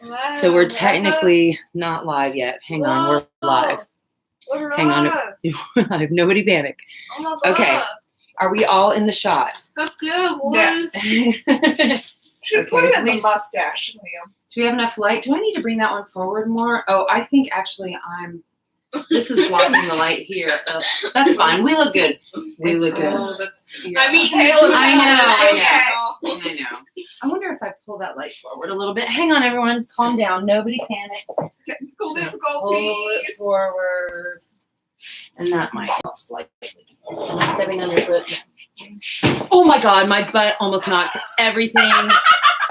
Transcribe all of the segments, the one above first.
Wow, So we're technically not live yet. Hang on, we're live. We're Hang on. live. Live. Nobody panic. Oh my God. Okay. Are we all in the shot? Heck yeah, boys. Yes. Should Okay, put it as please. a mustache, Liam. Do we have enough light? Do I need to bring that one forward more? Oh, I think actually this is blocking the light here. That's fine. We look good. We look good. Oh, that's, yeah. I mean, I know. I wonder if I pull that light forward a little bit. Hang on, everyone. Calm down. Nobody panic. Technical Pull it difficulties. forward. And that might help slightly. Am I stepping on your foot? Oh my God, my butt almost knocked everything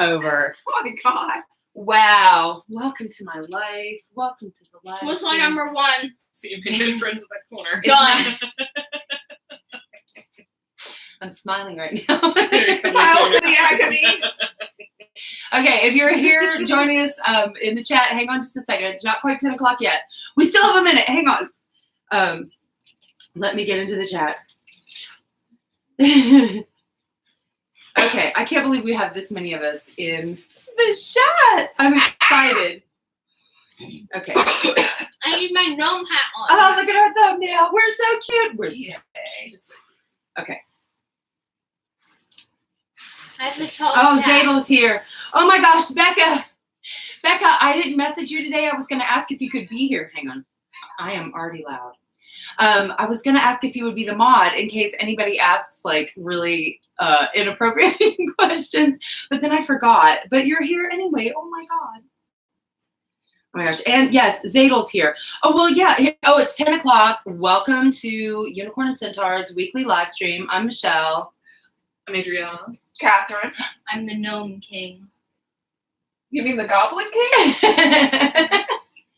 over. Oh my God. Wow. Welcome to my life. Welcome to the life. what's on number one? See if you good friends in that corner. Done. I'm smiling right now. Smile for the agony. Okay, if you're here joining us in the chat, hang on just a second. It's not quite 10 o'clock yet. We still have a minute. Hang on. Let me get into the chat. Okay, I can't believe we have this many of us in the chat. I'm excited. Okay. I need my gnome hat on. Oh, look at our thumbnail. We're so cute. We're Yes. okay. I have the tallest Oh, hat. Zadel's here. Oh my gosh, Becca. Becca, I didn't message you today. I was going to ask if you could be here. Hang on. I am already loud. I was going to ask if you would be the mod in case anybody asks like really inappropriate questions, but then I forgot. But you're here anyway. Oh my God. Oh my gosh. And yes, Zadel's here. Oh, well, yeah. Oh, it's 10 o'clock. Welcome to Unicorn and Centaurs weekly live stream. I'm Michelle. I'm Adriana. Catherine. I'm the gnome king. You mean the Goblin King?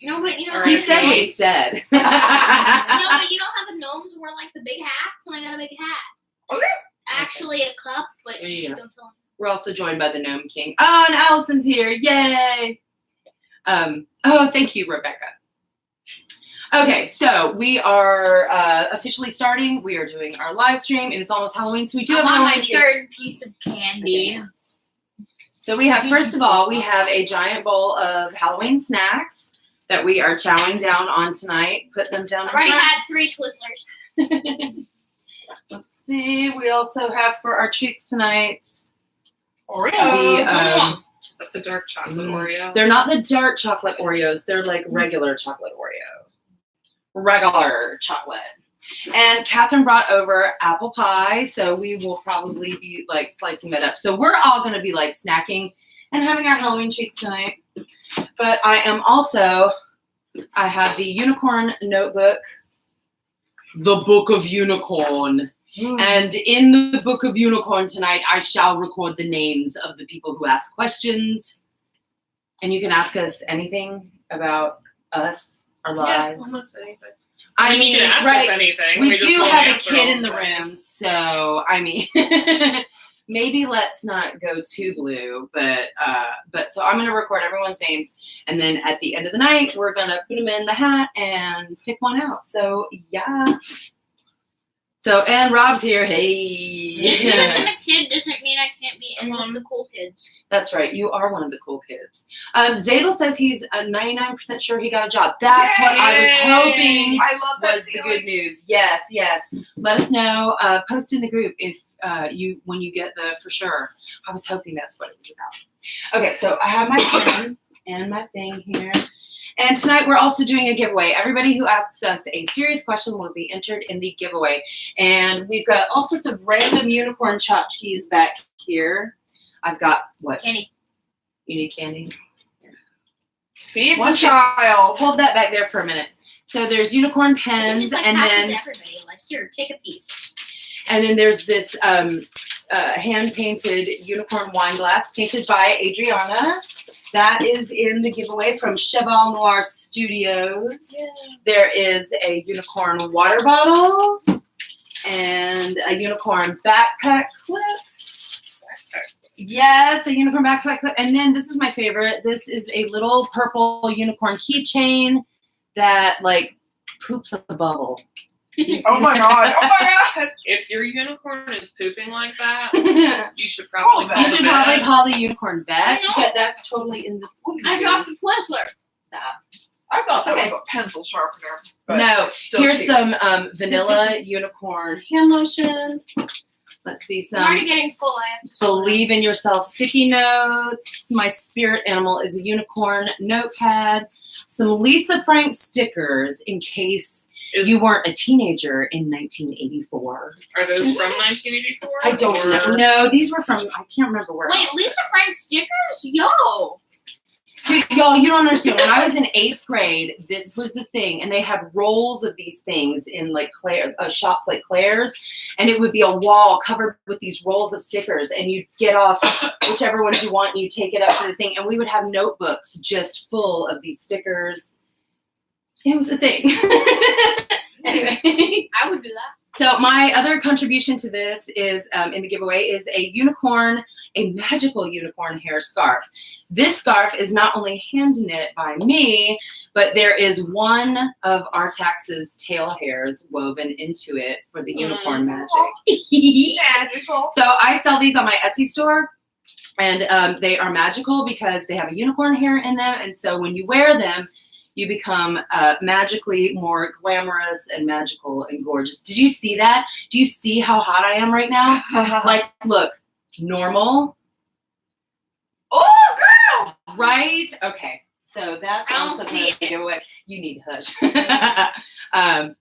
No, but you know. All He right, said what he guys. said. No, but you know how the gnomes wear like the big hats, and I got a big hat. Okay. Actually, a cup, but There you shh, go. don't tell him. We're also joined by the Gnome King. Oh, and Allison's here. Yay. Oh, thank you, Rebecca. Okay, so we are officially starting. We are doing our live stream. It is almost Halloween, so we do have I'm on my Halloween treats. third piece of candy. So we have, first of all, we have a giant bowl of Halloween snacks that we are chowing down on tonight. Put them down. I've already had 3 Twizzlers. Let's see. We also have for our treats tonight. Oreo. The, Is that the dark chocolate Mm. Oreo? they're not the dark chocolate Oreos. They're like regular chocolate Oreo. Regular chocolate. And Catherine brought over apple pie, so we will probably be like slicing that up. So we're all going to be like snacking and having our Halloween treats tonight. But I have the Unicorn Notebook, the Book of Unicorn. And in the Book of Unicorn tonight, I shall record the names of the people who ask questions. And you can ask us anything about us, our Yeah, lives. almost anything. I You mean, can ask right. us anything. We just do won't have a answer kid all in the questions. room, so I mean, maybe let's not go too blue, but so I'm gonna record everyone's names, and then at the end of the night, we're gonna put them in the hat and pick one out. So yeah. So and Rob's here. Just because Hey. I'm a kid doesn't mean I can't be in one of the cool kids. That's right. You are one of the cool kids. Zadel says he's 99% sure he got a job. That's what I was hoping I love that was the feeling. good news. Yes, yes. Let us know. Post in the group if when you get the for sure. I was hoping that's what it was about. Okay, so I have my pen and my thing here. And tonight we're also doing a giveaway. Everybody who asks us a serious question will be entered in the giveaway. And we've got all sorts of random unicorn tchotchkes back here. I've got what? Candy. You need candy? Feed One the child. Hold that back there for a minute. So there's unicorn We pens, just like and pass it then to everybody. Like, here, take a piece. there's this hand painted unicorn wine glass painted by Adriana. That is in the giveaway from Cheval Noir Studios. Yeah. There is a unicorn water bottle and a unicorn backpack clip. Yes, a unicorn backpack clip. And then this is my favorite. This is a little purple unicorn keychain that like poops a bubble. Oh my god. Oh my god. If your unicorn is pooping like that, you you should probably Oh, call should the vet. probably call the unicorn vet, I know. but that's totally in the. I dropped a Twizzler. Stop. I thought that Okay. was a pencil sharpener. But No, still here's cute. some vanilla unicorn hand lotion. Let's see I'm already some getting full. I have to believe in yourself sticky notes. My spirit animal is a unicorn notepad. Some Lisa Frank stickers in case Is, you weren't a teenager in 1984. are those from 1984? I don't know. Or- No, these were from, I can't remember where. Wait, Lisa Frank stickers? Yo. Dude, y'all, you don't understand. When I was in 8th grade, this was the thing, and they had rolls of these things in like shops like Claire's, and it would be a wall covered with these rolls of stickers, and you'd get off whichever ones you want, and you take it up to the thing, and we would have notebooks just full of these stickers. It was a thing. Anyway. I would do that. So my other contribution to this is in the giveaway is a magical unicorn hair scarf. This scarf is not hand knit by me, but there is one of Artax's tail hairs woven into it for the unicorn magic. Magical. So I sell these on my Etsy store, and they are magical because they have a unicorn hair in them, and so when you wear them, you become magically more glamorous and magical and gorgeous. Did you see that? Do you see how hot I am right now? Like, look, normal, Oh, girl. right? Okay. So that's I don't also see part of the it. giveaway. You need to hush.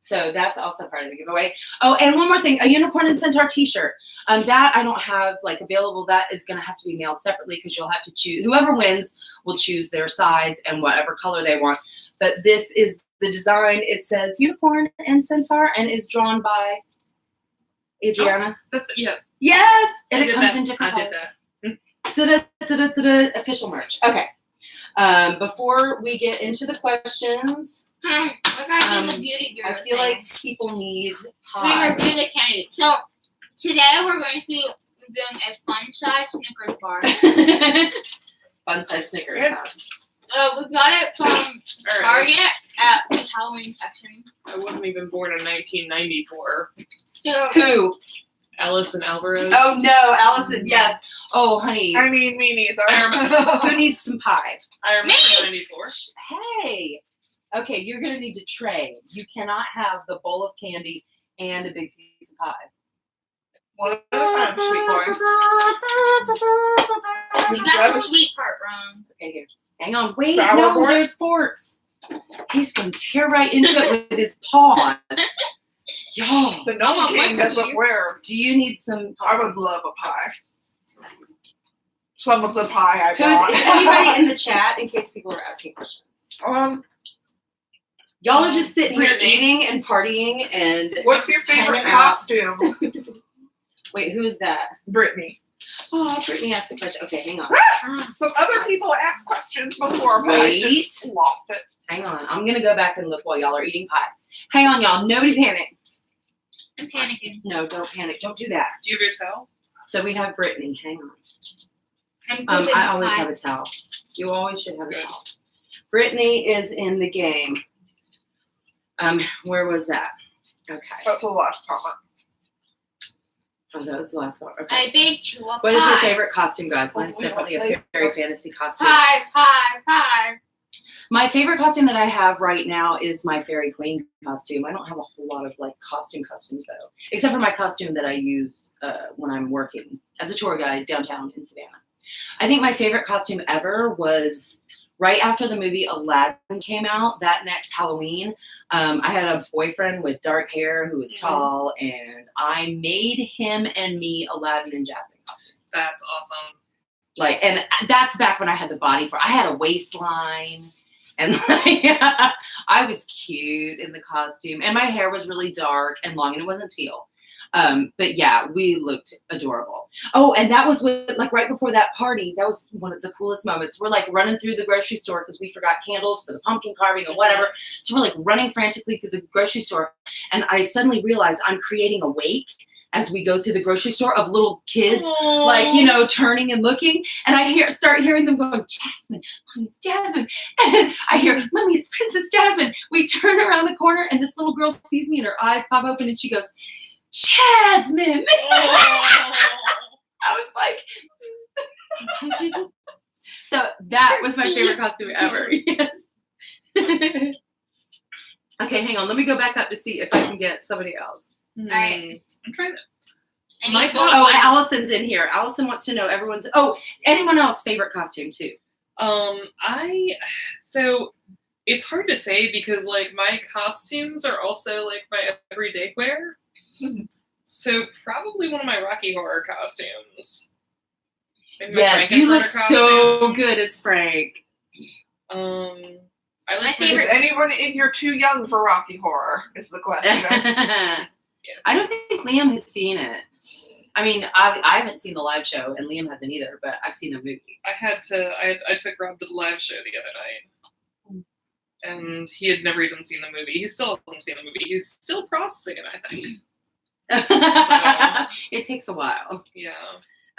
So that's also part of the giveaway. Oh, and one more thing, a Unicorn and Centaur t-shirt. That I don't have like available. That is going to have to be mailed separately because you'll have to choose. Whoever wins will choose their size and whatever color they want. But this is the design. It says Unicorn and Centaur and is drawn by Adriana. Yeah, Yes, and I it did comes that. in different I did colors. that. Da-da-da-da-da-da, official merch. Okay. Before we get into the questions, I gotta do the Um, beauty I guru feel thing. like people need We pie. review the candy. So today we're going to be doing a fun size Snickers bar. Fun size Snickers. It's- We got it from All right. Target at the Halloween section. I wasn't even born in 1994. So Who? Allison Alvarez. Oh no, Allison. Yes. Oh, honey. I mean, me neither. I remember. Who needs some pie? I remember Me! 94. Hey. Okay, you're gonna need to trade. You cannot have the bowl of candy and a big piece of pie. What kind of sweet boy? you got the sweet part wrong. Okay, here. Hang on. Wait, Sour no, pork? there's forks. He's gonna tear right into it with his paws. Y'all, The Noma Oh, King what doesn't you- wear. do you need some I pie? would love a pie. Some of the pie I Who bought. is anybody in the chat in case people are asking questions? Y'all are just sitting here Brittany. eating and partying and What's your favorite Hanging out. costume? wait, who's that? Brittany. Oh, Brittany asked a question. Okay, hang on. Some other people asked questions before, but I just Wait. lost it. Hang on. I'm gonna go back and look while y'all are eating pie. Hang on, y'all. Nobody panic. I'm panicking. No, don't panic. Don't do that. Do you have your towel? So we have Brittany. Hang on. I'm pooping I always pie. have a towel. You always should have a Good. towel. Brittany is in the game. Where was that? Okay. That's the last comment. Oh, that was the last one. Okay. I baked you a What is your pie. favorite costume, guys? Mine's Oh, we definitely a don't fairy fantasy costume. Pie. My favorite costume that I have right now is my fairy queen costume. I don't have a whole lot of like costumes though, except for my costume that I use when I'm working as a tour guide downtown in Savannah. I think my favorite costume ever was right after the movie Aladdin came out. That next Halloween, I had a boyfriend with dark hair who was tall, and I made him and me Aladdin and Jasmine costumes. That's awesome. Like, and that's back when I had the body for. I had a waistline, and like I was cute in the costume, and my hair was really dark and long, and it wasn't teal. But yeah, we looked adorable. Oh, and that was like right before that party. That was one of the coolest moments. We're like running through the grocery store because we forgot candles for the pumpkin carving and whatever. So we're like running frantically through the grocery store, and I suddenly realized I'm creating a wake as we go through the grocery store of little kids, like, you know, turning and looking. And I start hearing them going, Jasmine, Mommy, it's Jasmine. And I hear, Mommy, it's Princess Jasmine. We turn around the corner and this little girl sees me and her eyes pop open and she goes, Jasmine. I was like, so that was my favorite costume ever. Yes. Okay, hang on. Let me go back up to see if I can get somebody else. Alright. I'm trying to. Any My votes? Oh, Allison's in here. Allison wants to know everyone's. Oh, anyone else favorite costume too? So it's hard to say because like my costumes are also like my everyday wear. So probably one of my Rocky Horror costumes. Maybe my Yes, you look Frankenfurter so costume. good as Frank. I My like favorite- Is anyone in here too young for Rocky Horror? Is the question. I Yes. don't think Liam has seen it. I mean, I haven't seen the live show, and Liam hasn't either. But I've seen the movie. I took Rob to the live show the other night, and he had never even seen the movie. He still hasn't seen the movie. He's still processing it, I think. It takes a while. Yeah.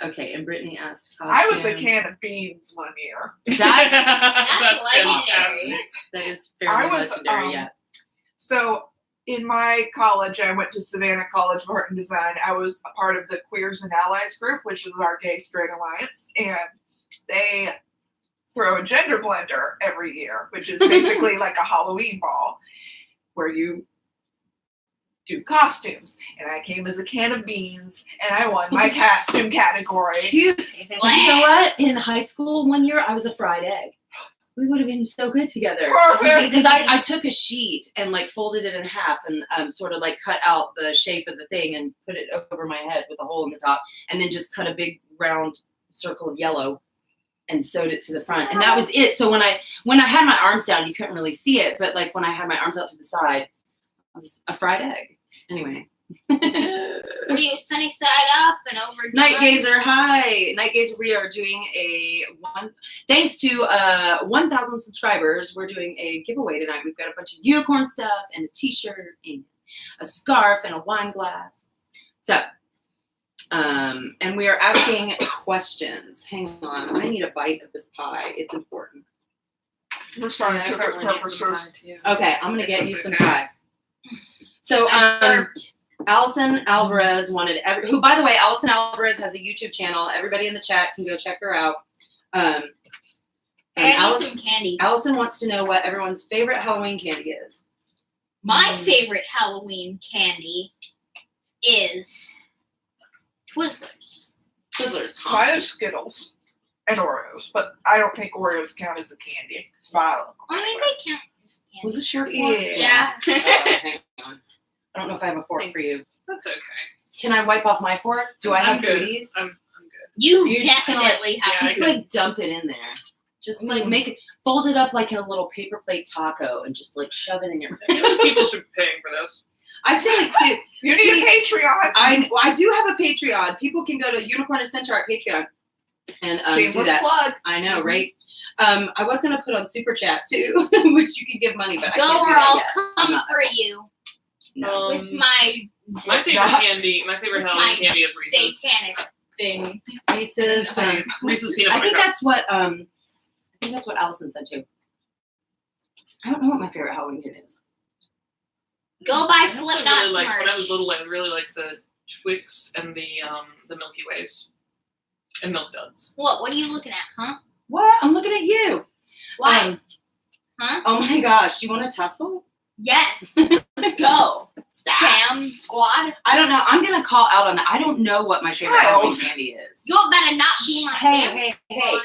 Okay, and Brittany asked. I was a costume. can of beans one year. That's That's legendary. fantastic. that is I fairly was, legendary. Yeah. So in my college, I went to Savannah College of Art and Design. I was a part of the Queers and Allies group, which is our gay straight alliance, and they throw a gender blender every year, which is basically like a Halloween ball where you do costumes. And I came as a can of beans, and I won my costume category. Cute. You know what? In high school, one year I was a fried egg. We would have been so good together. Perfect. Because I took a sheet and like folded it in half and sort of like cut out the shape of the thing and put it over my head with a hole in the top, and then just cut a big round circle of yellow and sewed it to the front, and that was it. So when I had my arms down, you couldn't really see it, but like when I had my arms out to the side, I was a fried egg. Anyway. Were you sunny side up and over? Night Gazer, hi. Night Gazer, we are doing thanks to 1,000 subscribers, we're doing a giveaway tonight. We've got a bunch of unicorn stuff and a t-shirt and a scarf and a wine glass. So, and we are asking questions. Hang on, I need a bite of this pie. It's important. We're starting to I probably cook need some purposes. pie, too. Okay, I'm gonna get you That's some okay. pie. So, I burped. Allison Alvarez wanted who, by the way, Allison Alvarez has a YouTube channel. Everybody in the chat can go check her out. And I need Allison, some candy. Allison wants to know what everyone's favorite Halloween candy is. My favorite Halloween candy is Twizzlers. Twizzlers, huh? Mine is Skittles and Oreos, but I don't think Oreos count as a candy. Wow. I think they count as candy. Was this your fork? Yeah. Yeah. Hang on. I don't know if I have a fork for Thanks. you. That's okay. Can I wipe off my fork? Do I I'm have good. cooties? I'm good. You You're just gonna, definitely have yeah, Just to. I like dump it in there. Just like make it, fold it up like in a little paper plate taco and just like shove it in your I feel like people should be paying for this. I feel like too. You See, need a Patreon. I do have a Patreon. People can go to Unicorn and Centaur at Patreon and do Shameless that. plug. I know, right? I was gonna put on Super Chat too, which you could give money, but I Go can't do or that I'll yet. I'm come not for you No. with my My favorite candy, my favorite Halloween candy is Reese's. satanic thing. Reese's. Reese's peanut I butter think cups. that's what Allison said too. I don't know what my favorite Halloween candy is. Go buy I also Slipknot really like merch. when I was little. I really liked the Twix and the Milky Ways and Milk Duds. What are you looking at, huh? What? I'm looking at you. Why? Huh? Oh my gosh, you want to tussle? Yes. Let's go. Sam squad. I don't know. I'm gonna call out on that. I don't know what my favorite Child. Halloween candy is. You better not be my fam Hey, squad.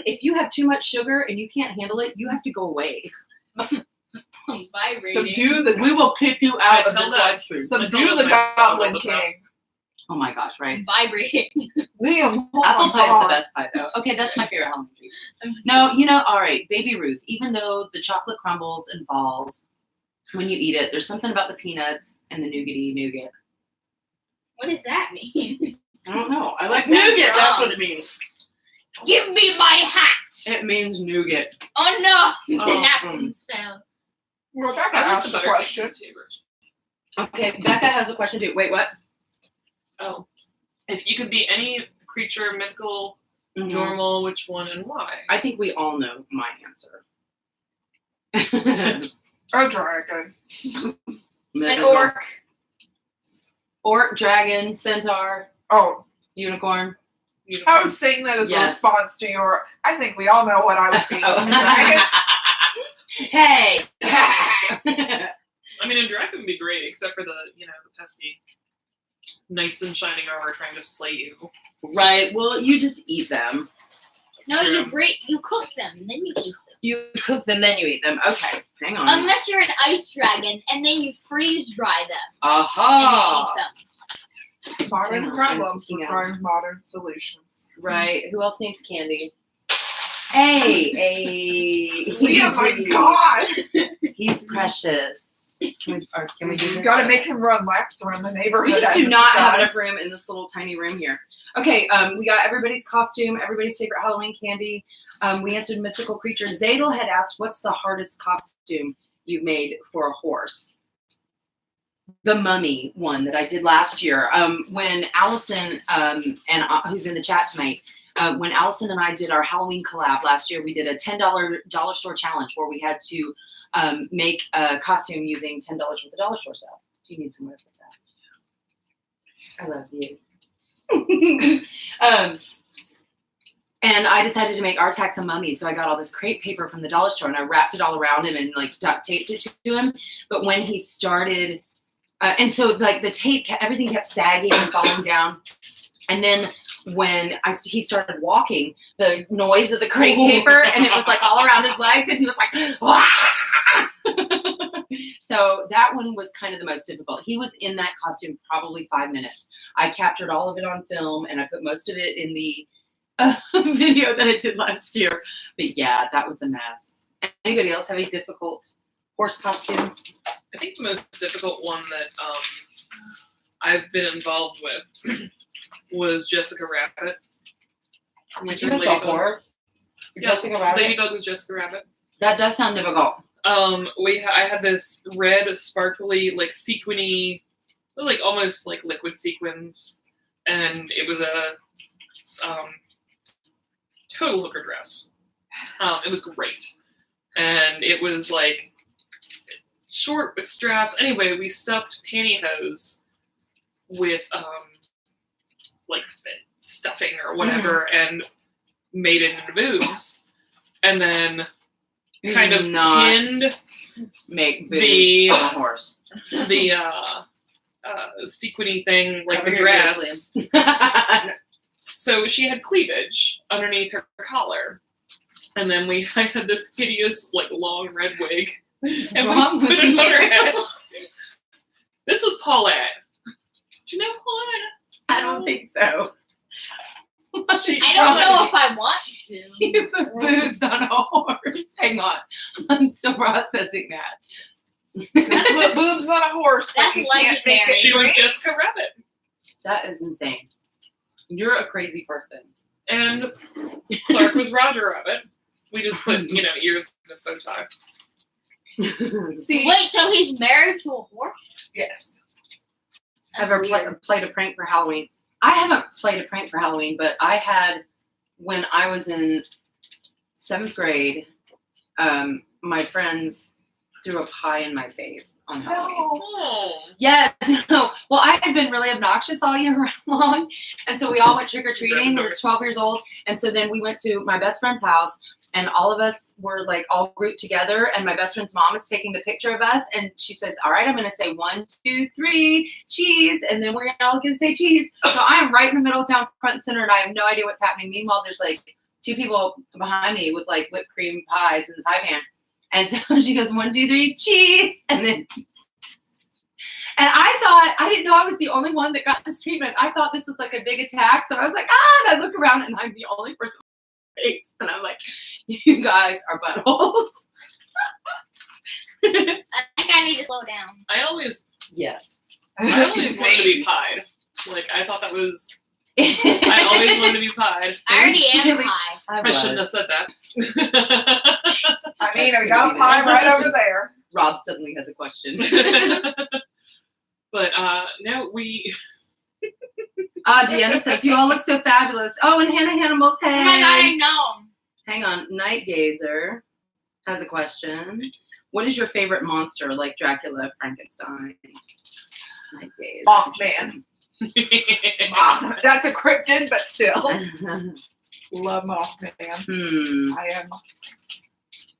if you have too much sugar and you can't handle it, you have to go away. I'm vibrating. Subdue the We will kick you out of Until this that- live stream. subdue the Goblin King. Oh my gosh, right? I'm vibrating. Liam, hold Apple on, pie is hold the on. best pie though. Okay, that's my favorite Halloween treat. I'm just No, all right, Baby Ruth, even though the chocolate crumbles and falls when you eat it, there's something about the peanuts and the nougaty nougat. What does that mean? I don't know. I like That sounds nougat. That's wrong. what it means. Give me my hat. It means nougat. Oh no, the Oh, napkins fell. Rebecca I like asked the a question. Butterfingers too. Okay, Becca has a question too. Wait, what? Oh. If you could be any creature, mythical, Mhm. normal, which one and why? I think we all know my answer. A dragon. An orc. Orc, dragon, centaur, Oh, unicorn. I was saying that as a Yes. response to your. I think we all know what I would be. Oh. A dragon. Hey. I mean, a dragon would be great, except for the pesky knights in shining armor trying to slay you. Right. Well, you just eat them. That's No, true. you cook them, then you eat them. You cook them, then you eat them. Okay. Hang on. Unless you're an ice dragon, and then you freeze dry them Aha. and you eat them. Modern Hang on, problems I'm thinking require modern solutions. Right. Who else needs candy? Hey. Oh my God! He's precious. Can we do You this? gotta make him run laps around the neighborhood. We just as do this not have guy. enough room in this little tiny room here. Okay, we got everybody's costume, everybody's favorite Halloween candy. We answered mythical creatures. Zadel had asked, what's the hardest costume you've made for a horse? The mummy one that I did last year. When Allison, who's in the chat tonight, when Allison and I did our Halloween collab last year, we did a $10 dollar store challenge where we had to make a costume using $10 worth of dollar store stuff. Do you need some more for that? I love you. And I decided to make Artax a mummy, so I got all this crepe paper from the dollar store and I wrapped it all around him and like duct taped it to him. But when he started, and so like the tape, everything kept sagging and falling down. And then when he started walking, the noise of the crepe paper and it was like all around his legs, and he was like, "Wah!" So that one was kind of the most difficult. He was in that costume probably 5 minutes. I captured all of it on film and I put most of it in the video that I did last year. But yeah, that was a mess. Anybody else have a difficult horse costume? I think the most difficult one that I've been involved with was Jessica Rabbit. Did you make a horse? Yeah, Jessica Rabbit? Ladybug was Jessica Rabbit. That does sound difficult. I had this red, sparkly, like sequiny. It was like almost like liquid sequins, and it was a total hooker dress. It was great, and it was like short with straps. Anyway, we stuffed pantyhose with like stuffing or whatever, and made it into boobs, and then kind of pinned make the- boobs on a horse. the sequiny thing, like Cover the your dress. ears, So she had cleavage underneath her collar. And then I had this hideous, like, long red wig. And Wrong we put with it on her you? head. This was Paulette. Do you know Paulette? I don't think so. She- I don't know if I want to. You put boobs on a horse. Hang on. I'm still processing that. Put boobs on a horse. but That's you can't make legendary. it She was drink. Jessica Rabbit. That is insane. You're a crazy person. And Clark was Roger Rabbit. We just put, ears in a bow tie. See, Wait, so he's married to a horse? yes. Ever played a prank for Halloween? I haven't played a prank for Halloween, but I had, when I was in 7th grade, my friends threw a pie in my face on Halloween. No. Oh. Yes. No. Well, I had been really obnoxious all year long. And so we all went trick-or-treating. We were 12 years old. And so then we went to my best friend's house, and all of us were like all grouped together. And my best friend's mom is taking the picture of us. And she says, all right, I'm going to say 1, 2, 3, cheese. And then we're all going to say cheese. So I am right in the middle of town, front and center, and I have no idea what's happening. Meanwhile, there's like 2 people behind me with like whipped cream pies in the pie pan. And so she goes, 1, 2, 3, cheese. And then, and I didn't know I was the only one that got this treatment. I thought this was like a big attack. So I was like, and I look around and I'm the only person with a face. And I'm like, you guys are buttholes. I think I need to slow down. I always Yes. wanted to be pied. Like, I thought that was, I always wanted to be pied. I already am really- high. I shouldn't have said that. I mean, I got a pie right over there. Rob suddenly has a question. But no, we Deanna says, you all look so fabulous. Oh, and Hannah Hannibals, hey. Oh my god, I know. Hang on. Night Gazer has a question. What is your favorite monster, like Dracula, Frankenstein? Night Gazer. Mothman. That's a cryptid, but still. Love Mothman. I am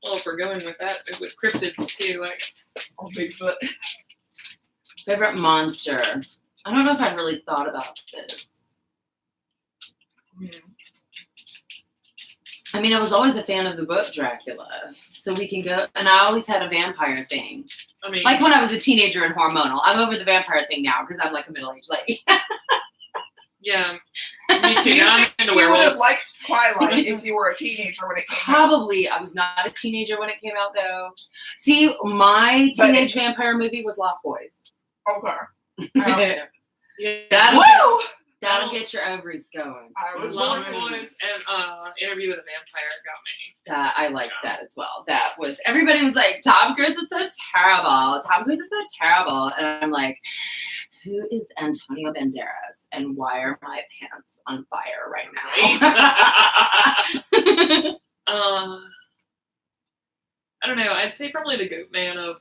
Well, if we're going with that, with cryptids too, like on Bigfoot. Favorite monster. I don't know if I've really thought about this. I mean, I was always a fan of the book Dracula, so we can go. And I always had a vampire thing. I mean, Like when I was a teenager and hormonal. I'm over the vampire thing now because I'm like a middle-aged lady. yeah, me too. You Now I'm think into you would have werewolves. liked Twilight if you were a teenager when it came out? Probably. I was not a teenager when it came out, though. See, my teenage vampire movie was Lost Boys. Okay. That'll, Woo! that'll get your ovaries going. I was Lost born. Boys and Interview with a Vampire got me. I liked that as well. That was, everybody was like, Tom Cruise is so terrible. Tom Cruise is so terrible. And I'm like, who is Antonio Banderas? And why are my pants on fire right now? I don't know. I'd say probably the Goat Man of.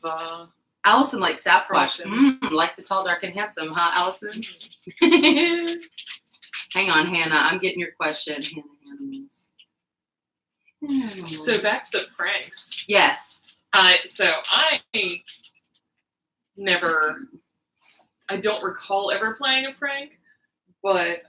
Allison likes Sasquatch. Frozen. Like the tall, dark, and handsome, huh, Allison? Hang on, Hannah. I'm getting your question. Hannah. So back to the pranks. Yes. So I don't recall ever playing a prank, but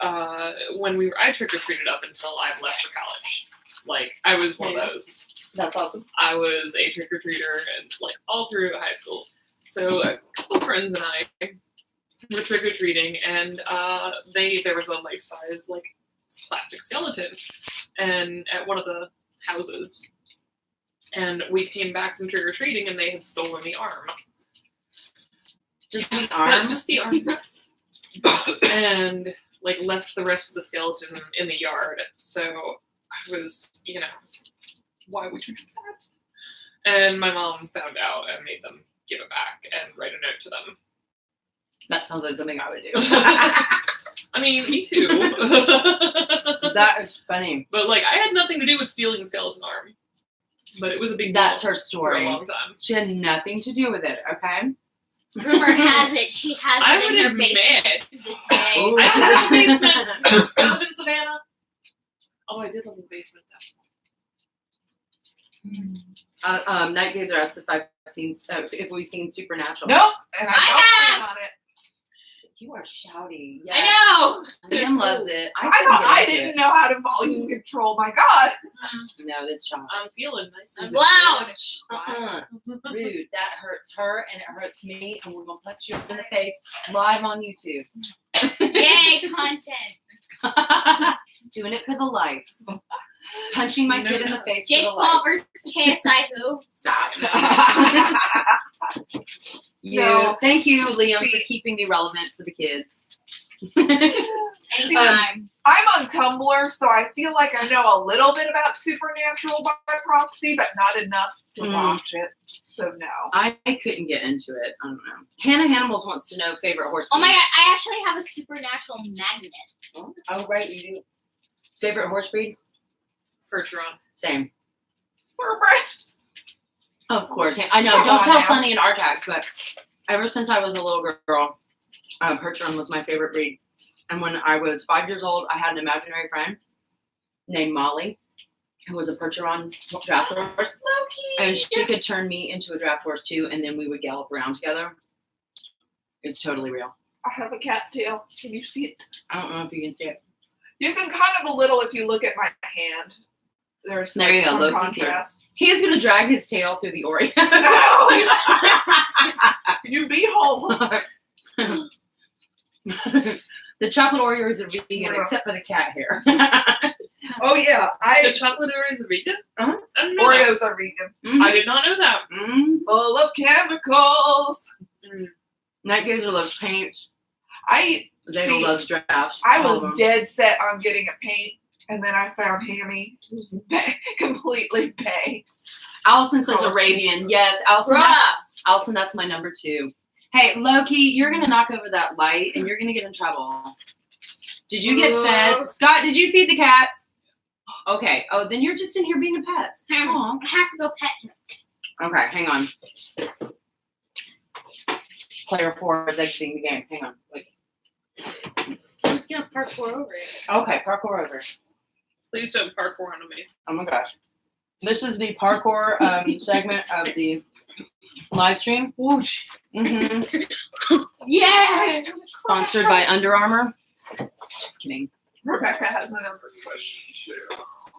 when I trick or treated up until I left for college. Like I was one of those. That's awesome. I was a trick or treater and like all through high school. So a couple friends and I were trick or treating, and there was a life size like plastic skeleton, and at one of the houses, and we came back from trick or treating, and they had stolen the arm. Just the Yeah, arm. just the arm, and like left the rest of the skeleton in the yard. So I was, why would you do that? And my mom found out and made them give it back and write a note to them. That sounds like something I would do. I mean, me too. That is funny. But like, I had nothing to do with stealing the skeleton arm. But it was a big That's deal her for a story. long time. She had nothing to do with it, okay? Rumor has it she has I it would in her admit- basement to this day. Oh. I live in the basement. I live in Savannah. Oh, I did live in the basement. Night Gazer asked if we've seen Supernatural. Nope. And I I don't plan on it. You are shouty. I know. Liam loves it. I didn't know how to volume control. My God. No, this shot. I'm feeling nice and Loud. Rude. That hurts her and it hurts me, and we're gonna punch you in the face live on YouTube. Yay, content. Doing it for the likes. Punching my kid in the face Jake for the Paul likes. versus KSI who? Stop. No. Thank you, Liam, See- for keeping me relevant for the kids. Anytime. I'm on Tumblr, so I feel like I know a little bit about Supernatural by proxy, but not enough to watch it. So no. I couldn't get into it. I don't know. Hannah Hannibals wants to know favorite horse. Oh my breed. god, I actually have a supernatural magnet. Oh, right, you do. Favorite horse breed? Percheron. Same. Thoroughbred. Of course. I know. Come Don't on tell now. Sunny and Artax, but ever since I was a little girl, Percheron was my favorite breed. And when I was 5 years old, I had an imaginary friend named Molly, who was a Percheron draft horse. And she could turn me into a draft horse too, and then we would gallop around together. It's totally real. I have a cat tail. Can you see it? I don't know if you can see it. You can kind of a little if you look at my hand. There's There you go, some Loki's here. contrast. He is going to drag his tail through the Orient. No! You beehole. The chocolate Oreos are vegan except for the cat hair. Oh yeah, The chocolate Oreos are vegan? Uh-huh. I didn't know that. Oreos are vegan. I did not know that. Full of chemicals. Night Gazer loves paint. I Zeta loves drafts. I All was of them. dead set on getting a paint, and then I found Hammy. It was completely bay. Allison says Arabian. Yes, Allison. Bruh. Allison, that's my number 2. Hey, Loki, you're gonna knock over that light, and you're gonna get in trouble. Did you get fed? Scott, did you feed the cats? Okay. Oh, then you're just in here being a pest. Aw. I have to go pet him. Okay, hang on. Player 4 is exiting the game. Hang on. Wait. I'm just gonna parkour over it. Okay, parkour over. Please don't parkour onto me. Oh my gosh. This is the parkour segment of the live stream. Whoosh. hmm Yeah. Sponsored by Under Armour. Just kidding. Rebecca has another question too.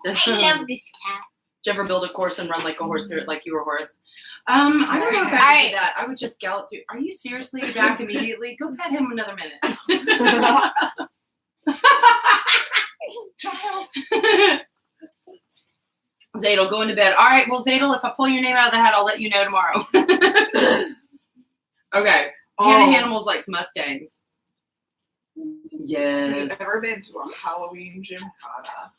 I love this cat. Did you ever build a course and run like a horse through it like you were a horse? I don't know if I would do that. I would just gallop through. Are you seriously back immediately? Go pet him another minute. Child. Zadel, go into bed. All right, well, Zadel, if I pull your name out of the hat, I'll let you know tomorrow. Okay. Hannah Hanimals likes Mustangs. Have Yes. you ever been to a Halloween gymkhana?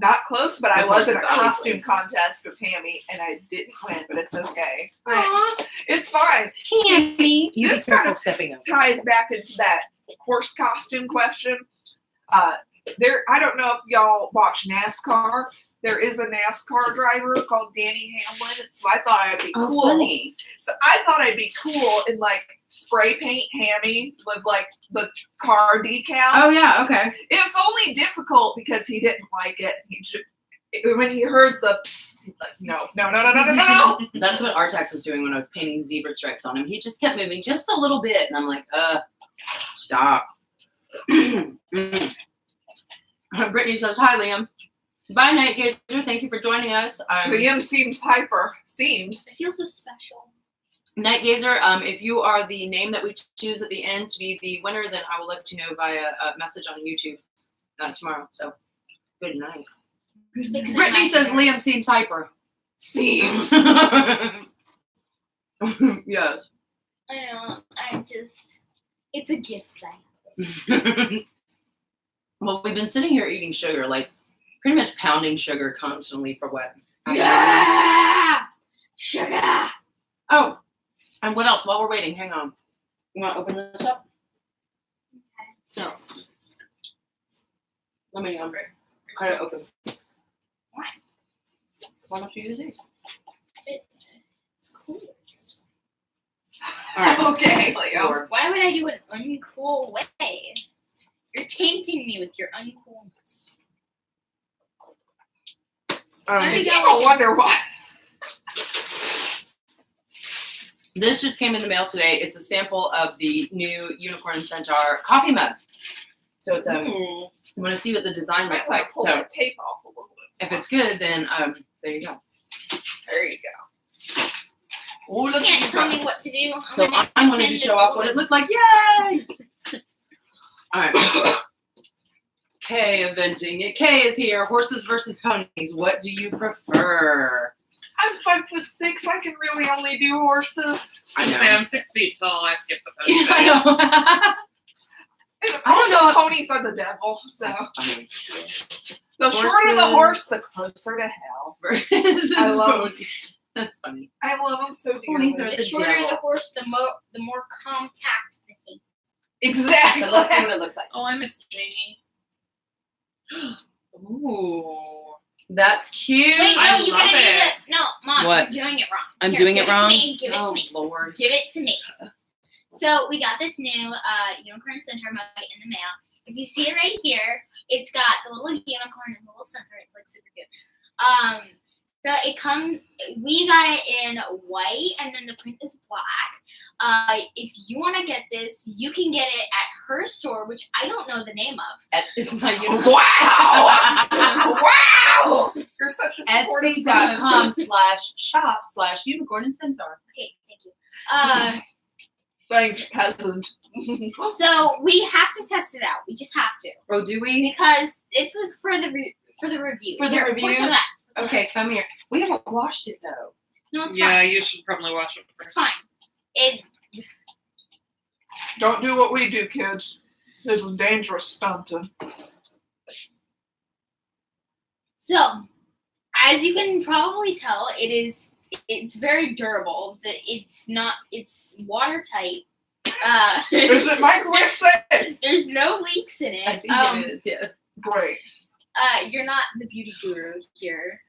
Not close, but I Of was in a course, obviously. costume contest with Hammy, and I didn't win, but it's okay. Aw. It's fine. Hammy. You This be careful kind of stepping up. ties back into that horse costume question. I don't know if y'all watch NASCAR. There is a NASCAR driver called Danny Hamlin, so I thought I'd be Oh, cool. funny. So I thought I'd be cool and like spray paint Hammy with like the car decals. Oh, yeah, okay. It was only difficult because he didn't like it. When he heard the psst, he's like, no. That's what Artax was doing when I was painting zebra stripes on him. He just kept moving just a little bit, and I'm like, stop. Brittany says, hi, Liam. Bye, Night Gazer. Thank you for joining us. Liam seems hyper. Seems. It feels so special. Night Gazer, if you are the name that we choose at the end to be the winner, then I will let you know via a message on YouTube tomorrow. So, good night. Fix it Brittany night. says Liam seems hyper. Seems. Yes. I know. It's a gift I have. Well, we've been sitting here eating sugar, like pretty much pounding sugar constantly for what? Yeah! Sugar! Oh, and what else? While we're waiting, hang on. You want to open this up? No. Let me cut it open. Why don't you use these? It's cool. All right. Okay, Leo. Lord. Why would I do an uncool way? You're tainting me with your uncoolness. Already got I like wonder why. This just came in the mail today. It's a sample of the new Unicorn Centaur coffee mug. So it's Ooh. you want to see what the design I looks might like. pull So that tape off a little bit. if it's good, then there you go. There you go. Oh, You look can't at tell that. me what to do. So gonna I wanted to pretend show off what it looked like. Yay! All right. Kay eventing. Kay is here. Horses versus ponies. What do you prefer? I'm 5'6". I can really only do horses. I know. Say I'm 6 feet tall. I skip the pony Yeah, I phase. know. And I don't know if- ponies are the devil. So That's funny. the shorter the Horses. horse, the closer to hell. Versus I love ponies. That's funny. I love them so dearly. Ponies are The shorter devil. the horse, the more compact the thing. Exactly. So let's see what it looks like. Oh, I miss Jamie. Ooh. That's cute. Wait, no, I you love gotta give it. it. No, Mom, What? you're doing it wrong. I'm Here, doing give it wrong. To me. Give it oh to me. Lord. Give it to me. So we got this new Unicorn Centaur mug in the mail. If you see it right here, it's got the little unicorn and the little centaur. It's like super cute. So it comes. We got it in white, and then the print is black. If you want to get this, you can get it at her store, which I don't know the name of. It's my unicorn. Wow! Wow! You're such a supportive son. Etsy.com/shop/unicorn and centaur. Okay, thank you. Thanks, peasant. So we have to test it out. We just have to Oh, do we? because it's this for the review. For the Pour review? some of that. Okay, come here. We haven't washed it though. No, it's Yeah, fine. you should probably wash it It's first. fine. It Don't do what we do, kids. This is dangerous stunting. So, as you can probably tell, it's very durable. It's watertight. Is it microwave safe? There's no leaks in it. I think it is, yes. Great. You're not the beauty guru here.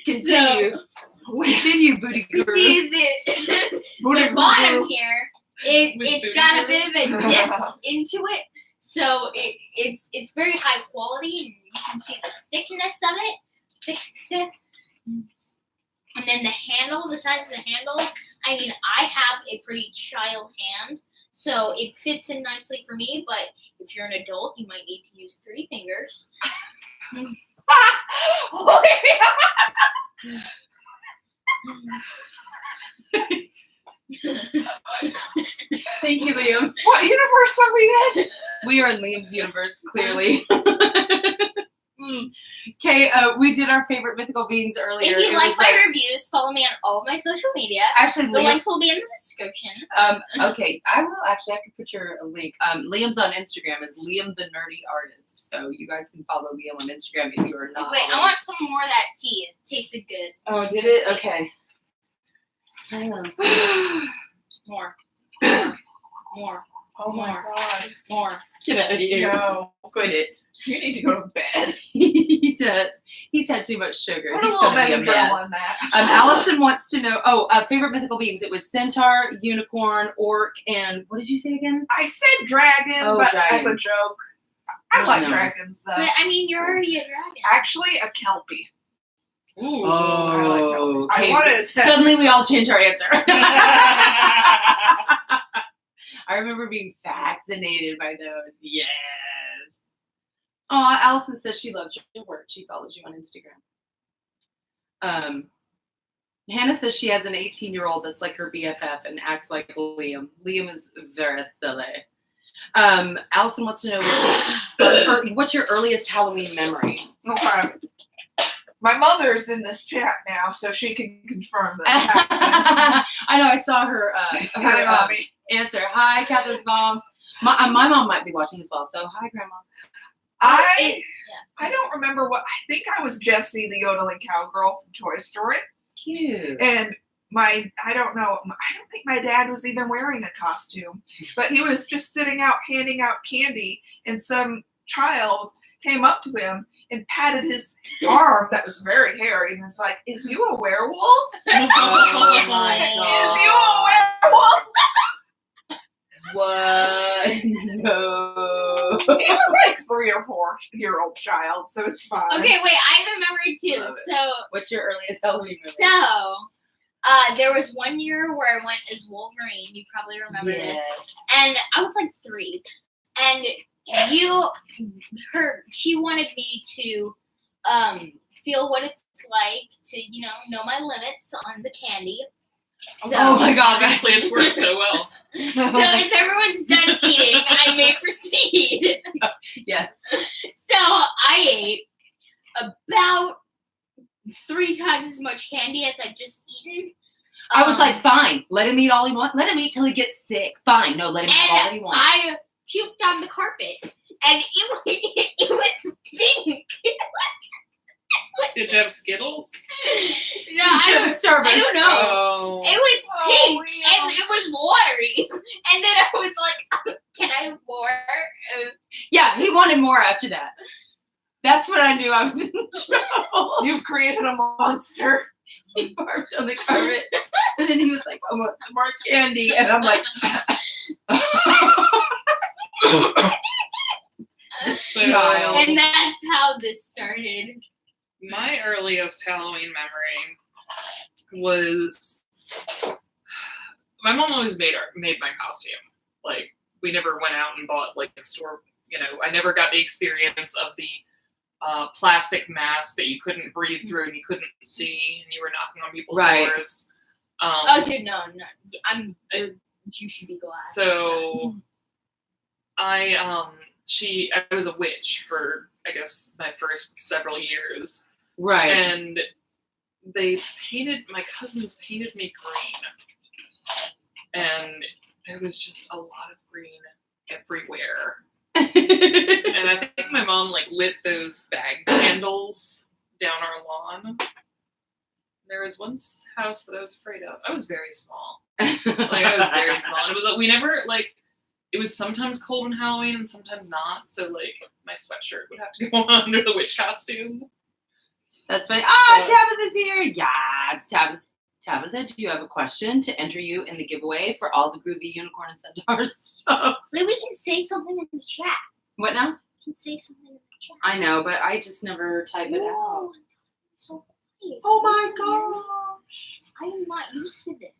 Continue. Continue, booty You guru. see the bottom here, it's got a bit of a dip into it, so it's very high quality, and you can see the thickness of it, thick. And then the handle, the size of the handle. I mean, I have a pretty child hand, so it fits in nicely for me. But if you're an adult, you might need to use 3 fingers. Thank you, Liam. What universe are we in? We are in Liam's universe, clearly. Okay, we did our favorite mythical beings earlier. If you It like was my reviews, follow me on all of my social media. actually, The Liam. links will be in the description. Okay, I could put your link. Liam's on Instagram is Liam the Nerdy Artist, so you guys can follow Liam on Instagram if you are not. Wait, I want some more of that tea. It tasted good. Oh, did it? Okay. Hang on. More. More. Oh my More. god. More. Get out of here. No. Quit it. You need to go to bed. He does. He's had too much sugar. Put a He's little gonna be a Benadryl mess. on that. Allison wants to know. Oh, favorite mythical beings. It was centaur, unicorn, orc, and what did you say again? I said dragon, Oh, but dragon. as a joke. I Oh, like no. dragons though. But I mean, you're already a dragon. Actually, a kelpie. Ooh. I like kelpie. I okay. wanted to test. Suddenly, we all change our answer. I remember being fascinated by those. Yes. Oh, Allison says she loves your work. She follows you on Instagram. Hannah says she has an 18-year-old that's like her BFF and acts like Liam. Liam is very silly. Allison wants to know what's your earliest Halloween memory? Okay. My mother's in this chat now, so she can confirm this. I know. I saw her. Hi, mommy. Answer. Hi, Catherine's mom. My mom might be watching as well. So hi, Grandma. I don't remember what. I think I was Jessie, the yodeling cowgirl from Toy Story, Cute. and I don't know. I don't think my dad was even wearing a costume, but he was just sitting out handing out candy, and some child came up to him and patted his arm that was very hairy and was like, "Is you a werewolf? Oh my Is you a werewolf?" What? No. He was like 3 or 4-year-old child, so it's fine. Okay, wait, I have a memory too. Love it. So, What's your earliest Halloween memory? there was one year where I went as Wolverine. You probably remember this. And I was like 3. And she wanted me to feel what it's like to, know my limits on the candy. So, Oh my God. Obviously, it's worked so well. So if everyone's done eating, I may proceed. Yes. So I ate about 3 times as much candy as I'd just eaten. I was like, fine. Let him eat all he wants. Let him eat till he gets sick. Fine. No, let him eat all he wants. I puked on the carpet, and it was pink. Did you have Skittles? No, You should I have Starburst. don't know. Oh. It was Oh, pink, yeah. and it was watery. And then I was like, can I have more? Yeah, he wanted more after that. That's when I knew I was in trouble. You've created a monster. He barfed on the carpet, and then he was like, "I want more candy," and I'm like, So, child. And that's how this started. my earliest Halloween memory was my mom always made my costume. Like, we never went out and bought like a store. I never got the experience of the plastic mask that you couldn't breathe through and you couldn't see, and you were knocking on people's Right. doors. Oh, dude, no. You should be glad. So I was a witch for, I guess, my first several years. right. And my cousins painted me green. And there was just a lot of green everywhere. And I think my mom lit those bag candles down our lawn. There was one house that I was afraid of. I was very small. Like I was very small. And it was we never like. It was sometimes cold on Halloween and sometimes not. So like my sweatshirt would have to go under the witch costume. That's funny. But- Tabitha's here. Yes, Tabitha. Tabitha, do you have a question to enter you in the giveaway for all the Groovy Unicorn and Centaur stuff? Maybe we can say something in the chat. What now? We can say something in the chat. I know, but I just never type it out. Whoa, so quiet. Oh my gosh. I am not used to this.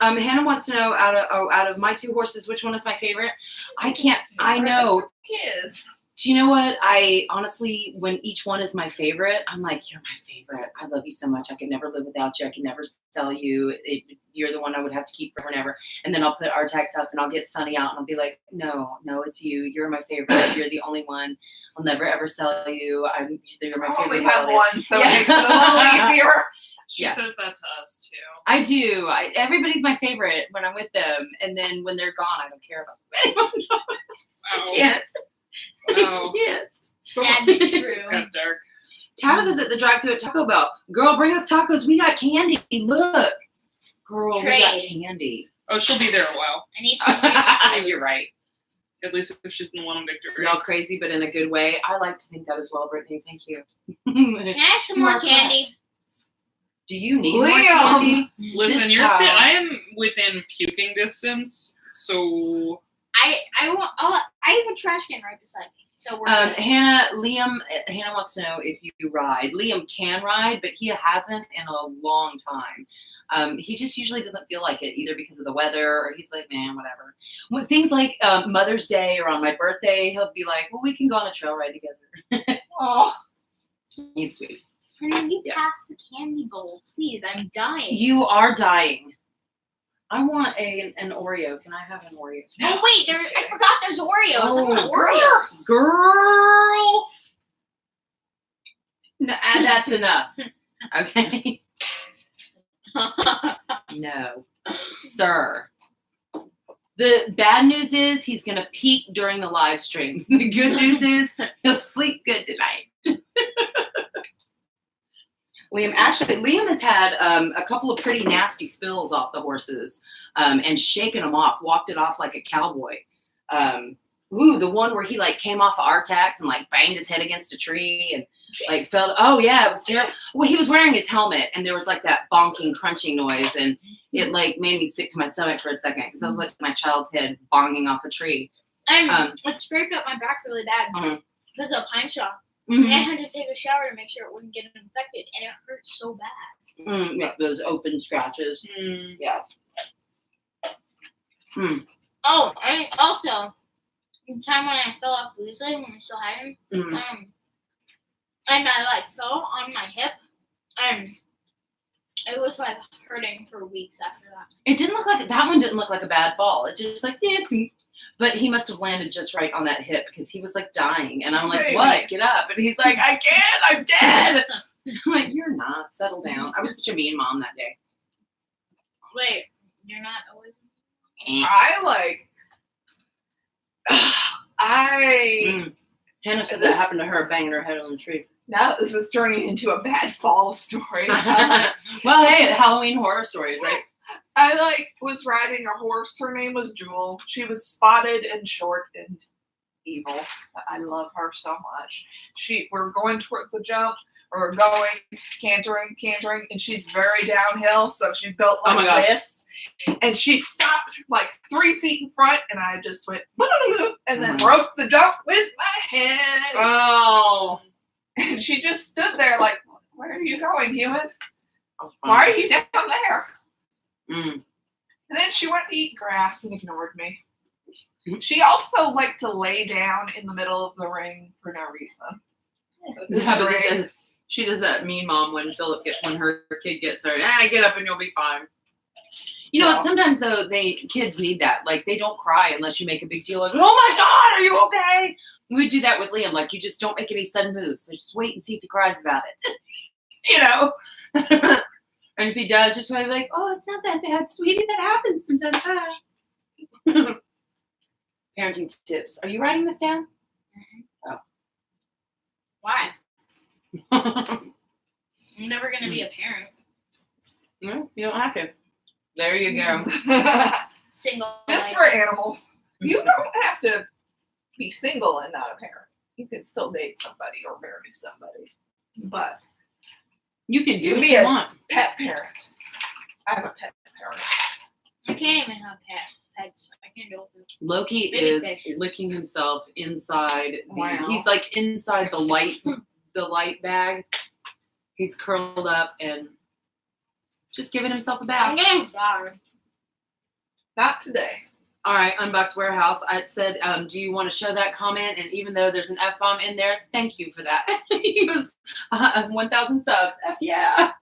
Hannah wants to know out of my 2 horses, which one is my favorite? I can't. I know. Kids. Do you know what? I honestly, when each one is my favorite, I'm like, you're my favorite. I love you so much. I could never live without you. I can never sell you. You're the one I would have to keep forever and ever. And then I'll put our tags up and I'll get Sunny out and I'll be like, no, it's you. You're my favorite. You're the only one. I'll never ever sell you. You're my I favorite. only have holiday. one, so Yeah. it makes it a little easier. She Yeah. says that to us too. I do. Everybody's my favorite when I'm with them. And then when they're gone, I don't care about them. I Wow. can't. Wow. I can't. Sad but true. It's got dark. Tabitha's at the drive-thru at Taco Bell. Girl, bring us tacos. We got candy. Look. Girl, we got Trade. candy. Oh, she'll be there a while. I need some more food. You're right. At least if she's in the one on Victory. Y'all crazy, but in a good way. I like to think that as well, Brittany. Thank you. Can I have some You more are candy? Do you need more Liam! candy? Listen, This you're child. I am within puking distance, so I have a trash can right beside me, so we're good. Hannah wants to know if you ride. Liam can ride, but he hasn't in a long time. He just usually doesn't feel like it, either because of the weather or he's like, man, whatever. When things like Mother's Day or on my birthday, he'll be like, well, we can go on a trail ride together. Oh, He's sweet. And then you Yes. pass the candy bowl, please. I'm dying. You are dying. I want an Oreo. Can I have an Oreo? Oh wait, just I kidding. forgot there's Oreos. I Oh, want Oreos. Girl. No, that's enough. Okay. No, sir. The bad news is he's going to peak during the live stream. The good news is he'll sleep good tonight. Liam has had a couple of pretty nasty spills off the horses and shaken them off, walked it off like a cowboy. The one where he like came off of our tax and like banged his head against a tree and like fell. Oh yeah, it was terrible. Well, he was wearing his helmet and there was like that bonking, crunching noise, and it like made me sick to my stomach for a second because I was like my child's head bonging off a tree. It scraped up my back really bad Mhm. because of a pine shot. Mhm. And I had to take a shower to make sure it wouldn't get infected, and it hurt so bad. Yeah, those open scratches. mm, Yeah. Oh, and also, the time when I fell off Weasley when we still had him, Mm. and I like fell on my hip, and it was like hurting for weeks after that. It didn't look like that one. Didn't look like a bad fall. It just like but he must have landed just right on that hip because he was like dying, and I'm like, Baby. "What? Get up!" And he's like, "I can't. I'm dead." I'm like, "You're not. Settle down." I was such a mean mom that day. Wait, you're not always. I like. Hannah said This- that happened to her banging her head on the tree. Now this is turning into a bad fall story. Well, hey, Halloween horror stories, right? I was riding a horse. Her name was Jewel. She was spotted and short and evil. I love her so much. We're going towards the jump. We're going cantering, and she's very downhill. So she built Oh my like gosh. this, and she stopped like 3 feet in front, and I just went and then Mhm. broke the jump with my head. Oh, And she just stood there like, "Where are you going, human? Why are you down there?" Mm. And then she went to eat grass and ignored me. She also liked to lay down in the middle of the ring for no reason. Yeah, but she does that mean mom when her kid gets hurt. Get up and you'll be fine. You know what? Sometimes though, kids need that. Like they don't cry unless you make a big deal of, "Oh my God, are you okay?" We would do that with Liam. Like you just don't make any sudden moves. So just wait and see if he cries about it. You know. And if he does, just be like, "Oh, it's not that bad, sweetie. That happens sometimes." Parenting tips. Are you writing this down? Why? Mm. I'm never gonna be a parent. You don't have to. There you go. Single. Just life. for animals. You don't have to be single and not a parent. You can still date somebody or marry somebody. But You can do You what be you a- want. pet parent. I have a pet parent. I can't even have pets. I can't do it. Loki Maybe is fish. licking himself inside. Wow. He's like inside the light bag. He's curled up and just giving himself a I'm bath. getting bored. Not today. All right, Unbox Warehouse. I said, do you want to show that comment? And even though there's an F-bomb in there, thank you for that. He was 1,000 subs. F yeah.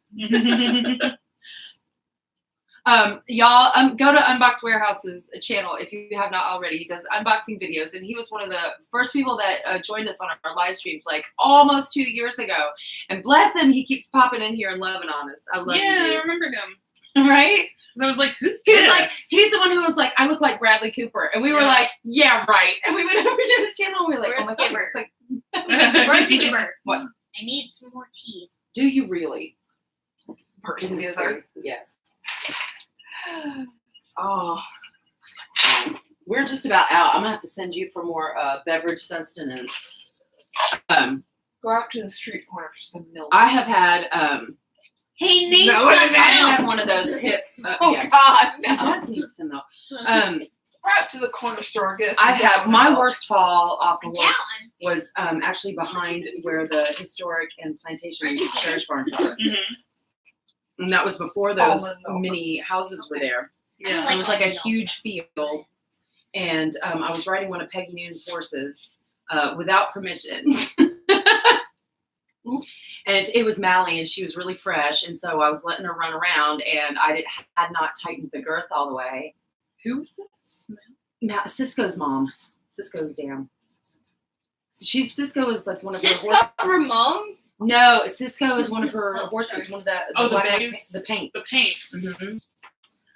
Y'all, go to Unbox Warehouse's channel if you have not already. He does unboxing videos, and he was one of the first people that joined us on our live streams like almost 2 years ago. And bless him, he keeps popping in here and loving on us. I love Yeah, I you, remember him. dude. Right? 'Cause I was like, who's He this? was like, he's the one who was like, I look like Bradley Cooper. And we were Yeah. like, yeah, right. And we went over to his channel and we were like, oh my God. Giver. It's like, Where's the giver? What? I need some more tea. do you really? Person Isn't this together. great? Yes. Oh, We're just about out. I'm going to have to send you for more beverage sustenance. go out to the street corner for some milk. I have had Hey, need No, some I I milk. had one of those hip. Oh yes. God, He no. does need some milk. We're out to the corner store. Get some I had gallon my milk. worst fall off a A horse gallon. was actually behind where the historic and plantation carriage barns are, Mhm. and that was before those Almond milk. mini houses were there. Yeah. It was like a almond milk. huge field, and I was riding one of Peggy Noon's horses without permission. Oops. And it was Mally, and she was really fresh, and so I was letting her run around, and had not tightened the girth all the way. Who was this? Cisco's mom, Cisco's dam. Cisco is like one of her Cisco horses. Ramon? No, Cisco is one of her Oh, horses. sorry. One of the Oh, the black- bays? the paint. The paints. Mhm.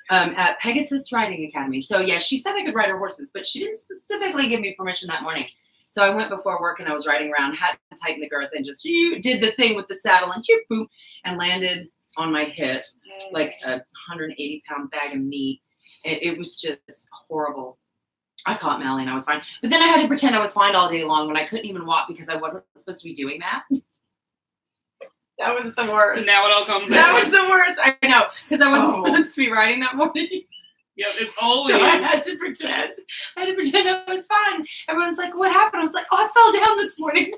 At Pegasus Riding Academy. So yeah, she said I could ride her horses, but she didn't specifically give me permission that morning. So I went before work and I was riding around, had to tighten the girth and just did the thing with the saddle and boom, and landed on my hip like a 180-pound bag of meat. It was just horrible. I caught Mally and I was fine. But then I had to pretend I was fine all day long when I couldn't even walk because I wasn't supposed to be doing that. That was the worst. Now it all comes That out. was the worst. I know, because I wasn't Oh. supposed to be riding that morning. Yep, it's always. So I had to pretend. I was fine. Everyone's like, "What happened?" I was like, "Oh, I fell down this morning."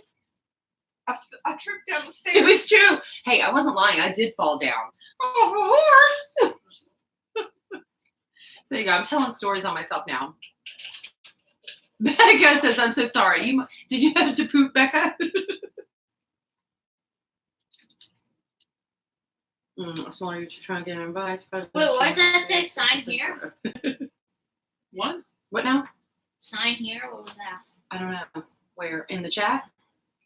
I tripped down the stairs. It was true. Hey, I wasn't lying. I did fall down. Oh, a horse. So there you go. I'm telling stories on myself now. Becca says, "I'm so sorry. Did you have to poop, Becca?" I'm sorry, you're trying to get advice. Wait, what does that say? Sign here? What? What now? Sign here? What was that? I don't know. Where? In the chat?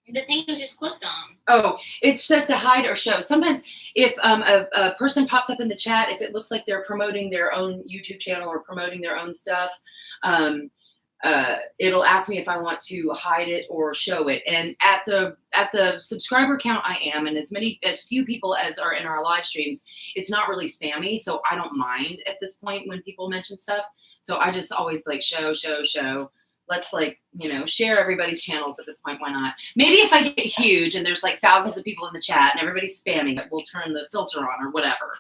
The thing you just clicked on. Oh, it says to hide or show. Sometimes if a person pops up in the chat, if it looks like they're promoting their own YouTube channel or promoting their own stuff, it'll ask me if I want to hide it or show it. And at the subscriber count I am, and as few people as are in our live streams, it's not really spammy, so I don't mind at this point when people mention stuff. So I just always like show. Let's share everybody's channels at this point. Why not? Maybe if I get huge and there's like thousands of people in the chat and everybody's spamming it, we'll turn the filter on or whatever.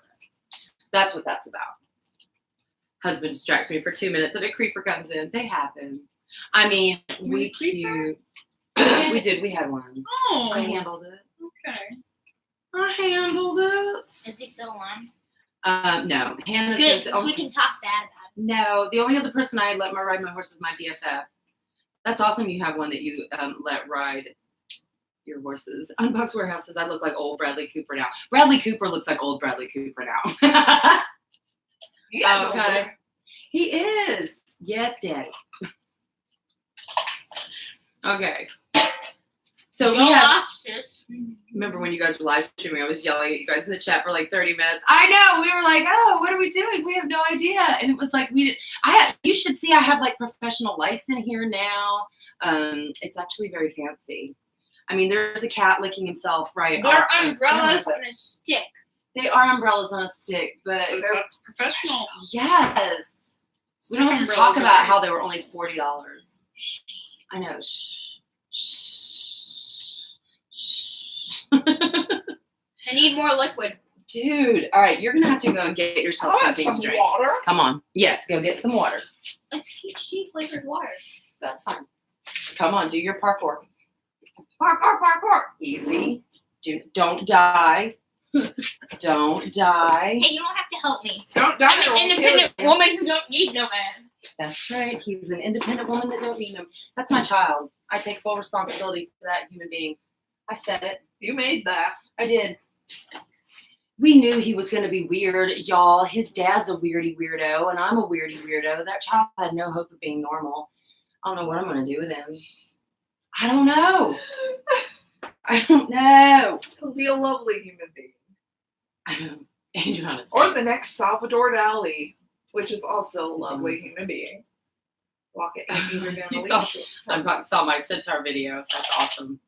That's what that's about. Husband distracts me for 2 minutes and a creeper comes in. They happen. I mean, we cute. We did. We had one. Oh. I handled it. Okay. I handled it. Is he still on? No. Hannah Good. says, We can talk bad about no, the only other person I let ride my horse is my BFF. That's awesome. You have one that you let ride your horses. Unbox Warehouse says I look like old Bradley Cooper now. Bradley Cooper looks like old Bradley Cooper now. He is Okay. older. He is. Yes, Daddy. Okay. So it. we Go have. off, sis. Remember when you guys were live streaming? I was yelling at you guys in the chat for like 30 minutes. I know. We were like, "Oh, what are we doing? We have no idea." And it was like you should see. I have like professional lights in here now. It's actually very fancy. I mean, there's a cat licking himself right There are off of umbrellas camera, and a stick. They are umbrellas on a stick, but That's professional. yes. We don't have to Stick talk umbrellas about are how they were only $40. I know. Shh. Shh. I need more liquid. Dude, all right, you're gonna have to go and get yourself I want something some to drink. water. Come on. Yes, go get some water. It's peach tea flavored water. That's fine. Come on, do your parkour. Park. Easy. Don't die. Don't die. Hey, you don't have to help me. Don't die. I'm an independent woman who don't need no man. That's right. He's an independent woman that don't need him. That's my child. I take full responsibility for that human being. I said it. You made that. I did. We knew he was going to be weird, y'all. His dad's a weirdy weirdo, and I'm a weirdy weirdo. That child had no hope of being normal. I don't know what I'm going to do with him. I don't know. I don't know. He'll be a lovely human being. I know. Adriana's Or face. the next Salvador Dali, which is also a lovely human being. Walking either down You the saw- leash. I saw my centaur video. That's awesome.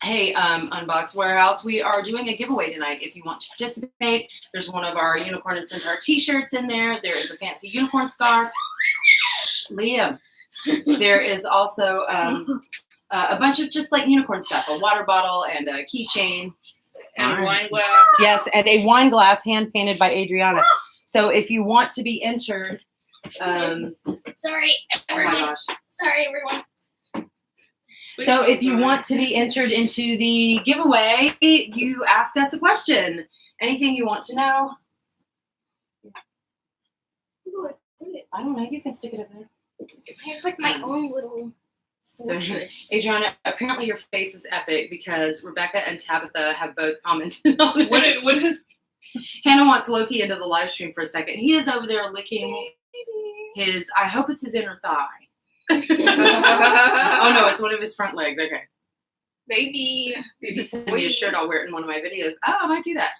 Hey, Unbox Warehouse, we are doing a giveaway tonight. If you want to participate, there's one of our Unicorn and Centaur t-shirts in there. There is a fancy unicorn scarf. Liam. There is also a bunch of just like unicorn stuff, a water bottle and a keychain. And All a right. wine glass. Yes, and a wine glass hand painted by Adriana. So if you want to be entered, Sorry, oh my everyone. gosh. Sorry, everyone. Please So don't if you die. want to be entered into the giveaway, you ask us a question. Anything you want to know? I don't know. You can stick it up there. I have like my own little So, fortress. Adriana, apparently your face is epic because Rebecca and Tabitha have both commented on it. What did Hannah wants Loki into the live stream for a second. He is over there licking his, I hope it's his inner thigh. Oh no, it's one of his front legs. Okay. Baby. If you send me a shirt, I'll wear it in one of my videos. Oh, I might do that.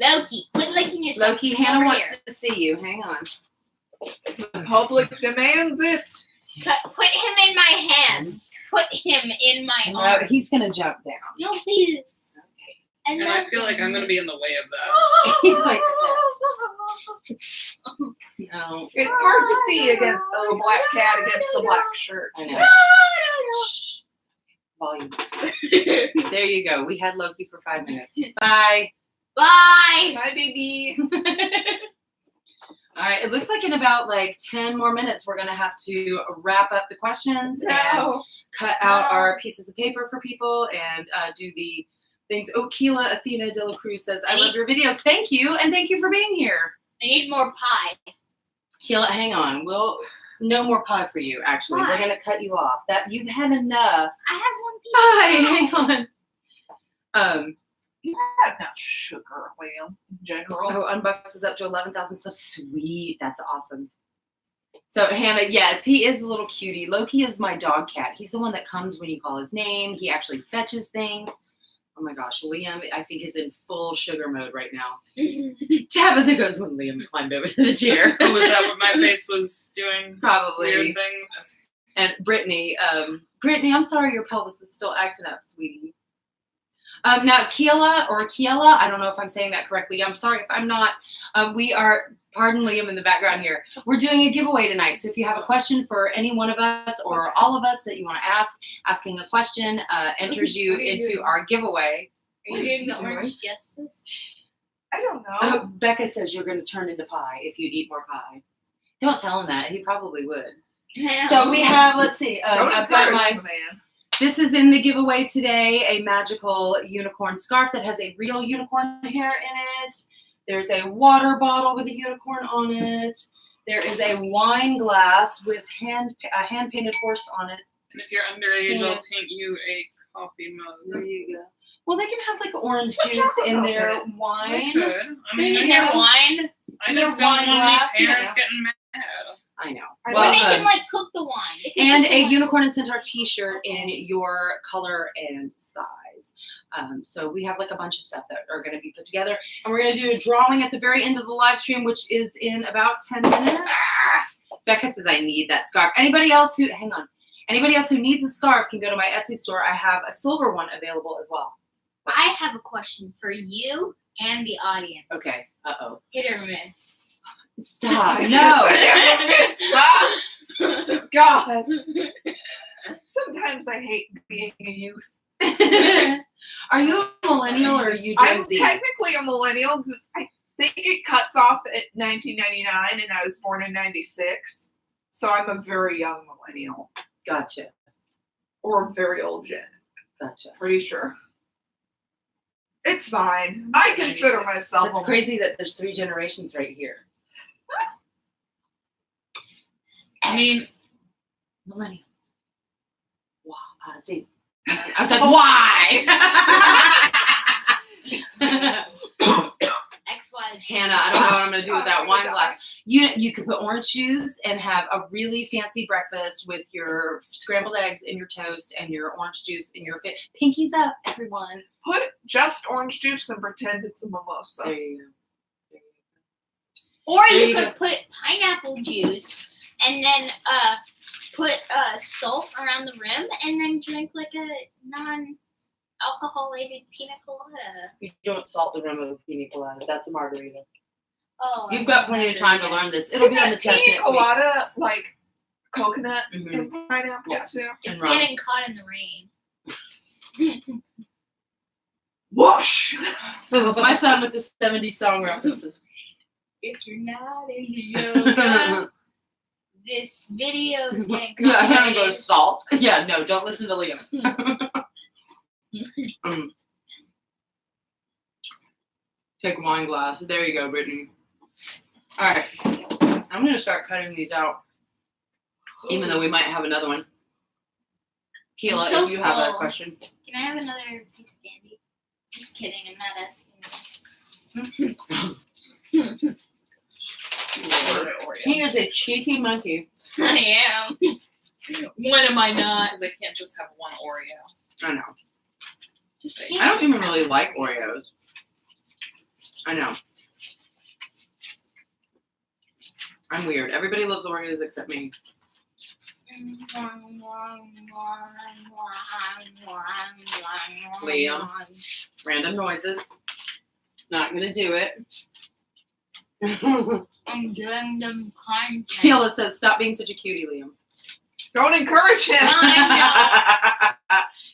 Loki, quit licking yourself. Loki, Come Hannah over wants here. to see you. Hang on. Public demands it. Put him in my hands. Put him in my No, arms. he's gonna jump down. No, please. And I feel like I'm going to be in the way of that. He's like No, It's hard to see against the black cat against the black shirt. I know. Shh. Volume. There you go. We had Loki for 5 minutes. Bye. Bye. Hi, baby. All right. It looks like in about like 10 more minutes, we're gonna have to wrap up the questions and No. cut out our pieces of paper for people and do the things. Oh, Keela Athena De La Cruz says, I love your videos. Thank you. And thank you for being here. I need more pie. Keela, hang on. We'll no more pie for you, actually. Why? We're gonna cut you off. That you've had enough. I have one piece. Hi, of hang pie. on. You had enough sugar, Liam, in general. Oh, Unbox is up to 11,000 subs. Sweet. That's awesome. So, Hannah, yes, he is a little cutie. Loki is my dog cat. He's the one that comes when you call his name. He actually fetches things. Oh my gosh, Liam, I think, is in full sugar mode right now. Tabitha goes when Liam climbed over to the chair. Oh, was that what my face was doing? Probably. Weird things. And Brittany, I'm sorry your pelvis is still acting up, sweetie. Now, Kiela, I don't know if I'm saying that correctly. I'm sorry if I'm not. We are, pardon Liam in the background here. We're doing a giveaway tonight. So if you have a question for any one of us or all of us that you want to ask, asking a question enters you into our giveaway. Are you doing the orange justice? I don't know. Oh, Becca says you're going to turn into pie if you eat more pie. Don't tell him that. He probably would. So we have, let's see, Don't I've got encourage my, the man. this is in the giveaway today, a magical unicorn scarf that has a real unicorn hair in it. There's a water bottle with a unicorn on it. There is a wine glass with a hand-painted horse on it. And if you're underage, Yeah. I'll paint you a coffee mug. There you go. Well, they can have like orange Put juice chocolate in milk their in it. I wine. could. I mean, In their wine. I in just their don't wine want glass, my parents yeah. getting mad. I know. I Well, Well, they can um, like cook the wine. They can and cook the a wine. Unicorn and Centaur t-shirt in your color and size. So we have like a bunch of stuff that are going to be put together. And we're going to do a drawing at the very end of the live stream, which is in about 10 minutes. Becca says I need that scarf. Anybody else who needs a scarf can go to my Etsy store. I have a silver one available as well. I have a question for you and the audience. Okay. Uh-oh. Hit or miss. Stop. I No. Stop. God. Sometimes I hate being a youth. Are you a millennial or are you Gen I'm Z? technically a millennial because I think it cuts off at 1999 and I was born in 96. So I'm a very young millennial. Gotcha. Or a very old Gen. Gotcha. Pretty sure. It's fine. I consider 96. myself It's a crazy that there's 3 generations right here. I mean, Millennials. Wow. See, I was like, why? XY. Hannah, I don't know what I'm gonna do with that wine glass. You could put orange juice and have a really fancy breakfast with your scrambled eggs and your toast and your orange juice and your pinkies up, everyone. Put just orange juice and pretend it's a mimosa. There you go. Or There you you could put pineapple juice and then put salt around the rim and then drink like a non-alcoholated pina colada. You don't salt the rim of a pina colada. That's a margarita. Oh, You've got plenty of time to learn this. It'll be on the test pina next week. colada like coconut Mhm. and pineapple Yeah. too? And It's rum. getting caught in the rain. Whoosh! My son with the 70s song references. If you're not into yoga, this video is getting Yeah, Hannah copyrighted. goes salt. Yeah, no, don't listen to Liam. Take a wine glass. There you go, Brittany. All right, I'm gonna start cutting these out, even though we might have another one. Keela, I'm so if you have a full. question. Can I have another piece of candy? Just kidding, I'm not asking. He is a cheeky monkey. I am. When am I not? because I can't just have one Oreo. I know. I don't even really like Oreos. I know. I'm weird. Everybody loves Oreos except me. Liam. Random noises. Not gonna do it. I'm doing them content. Keila says, "Stop being such a cutie, Liam." Don't encourage him.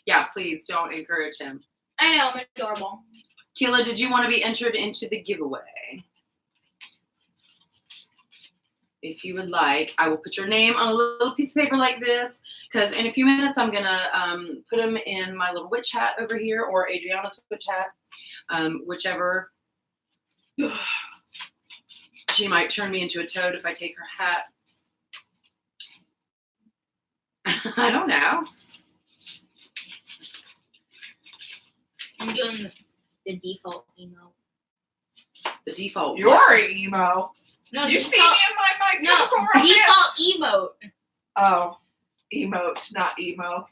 Yeah, please don't encourage him. I know, I'm adorable. Keila, did you want to be entered into the giveaway? If you would like, I will put your name on a little piece of paper like this, because in a few minutes I'm gonna put them in my little witch hat over here, or Adriana's witch hat, whichever. She might turn me into a toad if I take her hat. I don't know. I'm doing the default emo. The default. You're an emo. No, You see me default, in my no, Chemical Romance? default emote. Oh, emote, not emo.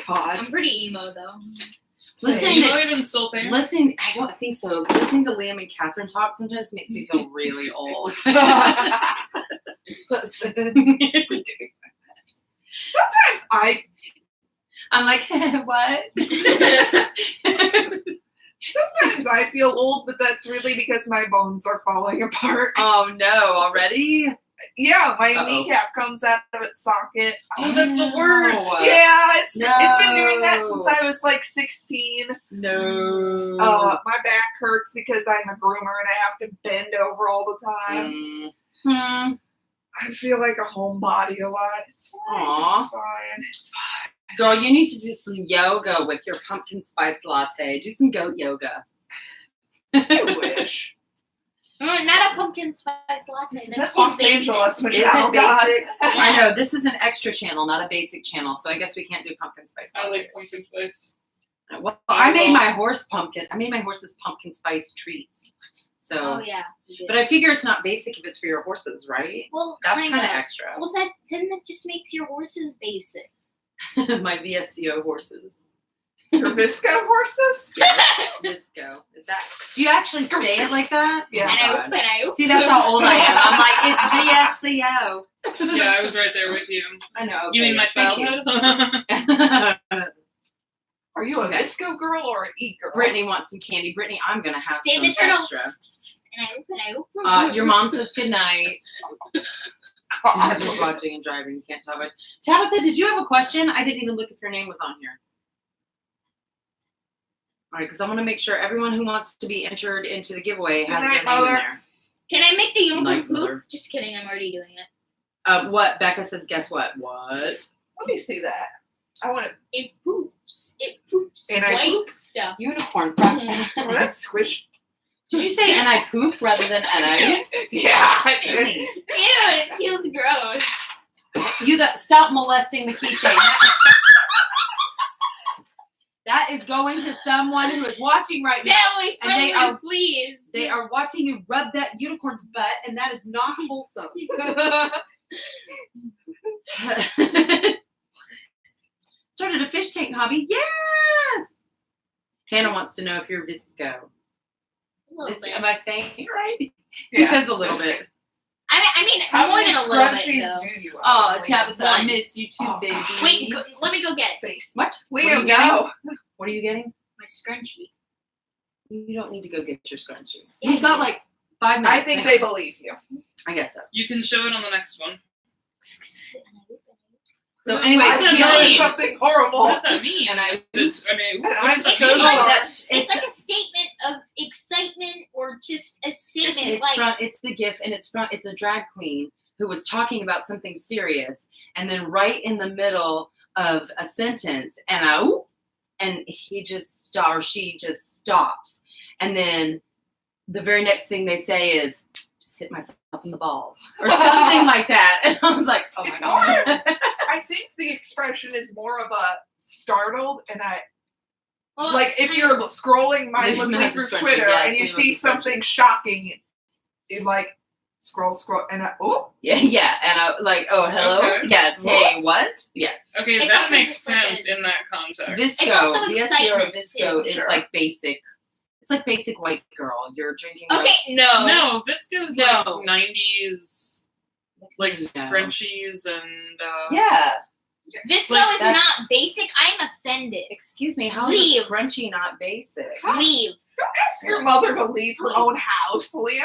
God. I'm pretty emo though. Listening Emo to even still there? Listen, I don't think so. Listening to Liam and Catherine talk sometimes makes me feel really old. Listen. Sometimes I'm like, what? Sometimes I feel old, but that's really because my bones are falling apart. Oh no, already? Yeah, my Uh-oh. kneecap comes out of its socket. Oh, that's the worst. No. Yeah, it's been doing that No. since I was like 16. No. My back hurts because I'm a groomer and I have to bend over all the time. Hmm. I feel like a homebody a lot. It's fine. Aw. It's fine. It's Girl, you need to do some yoga with your pumpkin spice latte. Do some goat yoga. fine. I wish. Not a pumpkin spice latte. This is That's Los too basic. Angeles, Is Michelle. it God. basic? I Yes. know, this is an extra channel, not a basic channel, so I guess we can't do pumpkin spice I latte. like pumpkin spice. Well, I made my horse pumpkin. I made my horses pumpkin spice treats. So, Oh yeah. you did. but I figure it's not basic if it's for your horses, right? well, That's kinda. kind of extra. Well, that just makes your horses basic. My VSCO horses. Your Visco horses? Visco. Is that? Do you actually say it like that? Yeah. Oh my And I God. open, I open. See, that's how old I am. I'm like, it's VSCO. Yeah, I was right there with you. I know. You mean my thank you. childhood? Are you a Okay. Visco girl or an E girl? Brittany wants some candy. Brittany, I'm gonna have Save some the turtles. extra. And I Your mom says good night. I'm just watching and driving. Can't tell much. Tabitha, did you have a question? I didn't even look if your name was on here. All right, because I want to make sure everyone who wants to be entered into the giveaway has Good their night, name in Mother. there. Can I make the unicorn Night, poop? Mother. Just kidding, I'm already doing it. What? Becca says, guess what? What? Let me see that. I want to. It poops. It poops. And I white poop. stuff. Unicorn. Mhm. Oh, that's squish. Did you say and I poop rather than and I? Yeah. Ew, Ew, it feels gross. you got stop molesting the keychain. That is going to someone who is watching right now. Family And they friendly, are- please. They are watching you rub that unicorn's butt, and that is not wholesome. Started a fish tank hobby. Yes. Hannah wants to know if you're Visco. A little bit. Am I saying it right? He Yes. says a little bit. I mean, How more many than a little bit, scrunchies though. do you own? Oh, Liam? Tabitha, I One. miss you too, Oh, baby. God. Wait, let me go get it. Face. What? What are Liam, you getting? no. What are you getting? My scrunchie. You don't need to go get your scrunchie. Yeah, We've got you like 5 minutes. I think Hang they on. believe you. I guess so. You can show it on the next one. So What anyway, does I that just heard mean? something horrible. What does that mean? And I- What is It's that? like sorry. It's like a statement of excitement or just a statement. It's the GIF, and it's a drag queen who was talking about something serious, and then right in the middle of a sentence, and he just she just stops, and then the very next thing they say is, "Just hit myself in the balls," or something like that, and I was like, "Oh my It's god!" I think the expression is more of a startled, and Well, like if you're scrolling mindlessly has a through scrunchie, Twitter yes, and you Liam see has a scrunchie. something shocking, it like scroll, and Yeah, and I like, "Oh, hello, Okay. yes, hey, what, yes." Okay, It's that also makes just like sense in that context. Visco, It's also the SEO excitement, Visco too. is Sure. like basic. It's like basic white girl. You're drinking. Okay, no. No, Visco's No. like 90s, like No. scrunchies and. Yeah. Visco Like, is that's- not basic. I'm offended. Excuse me. How is Leave. a scrunchie not basic? Leave. don't ask your mother to leave her own house, Liam.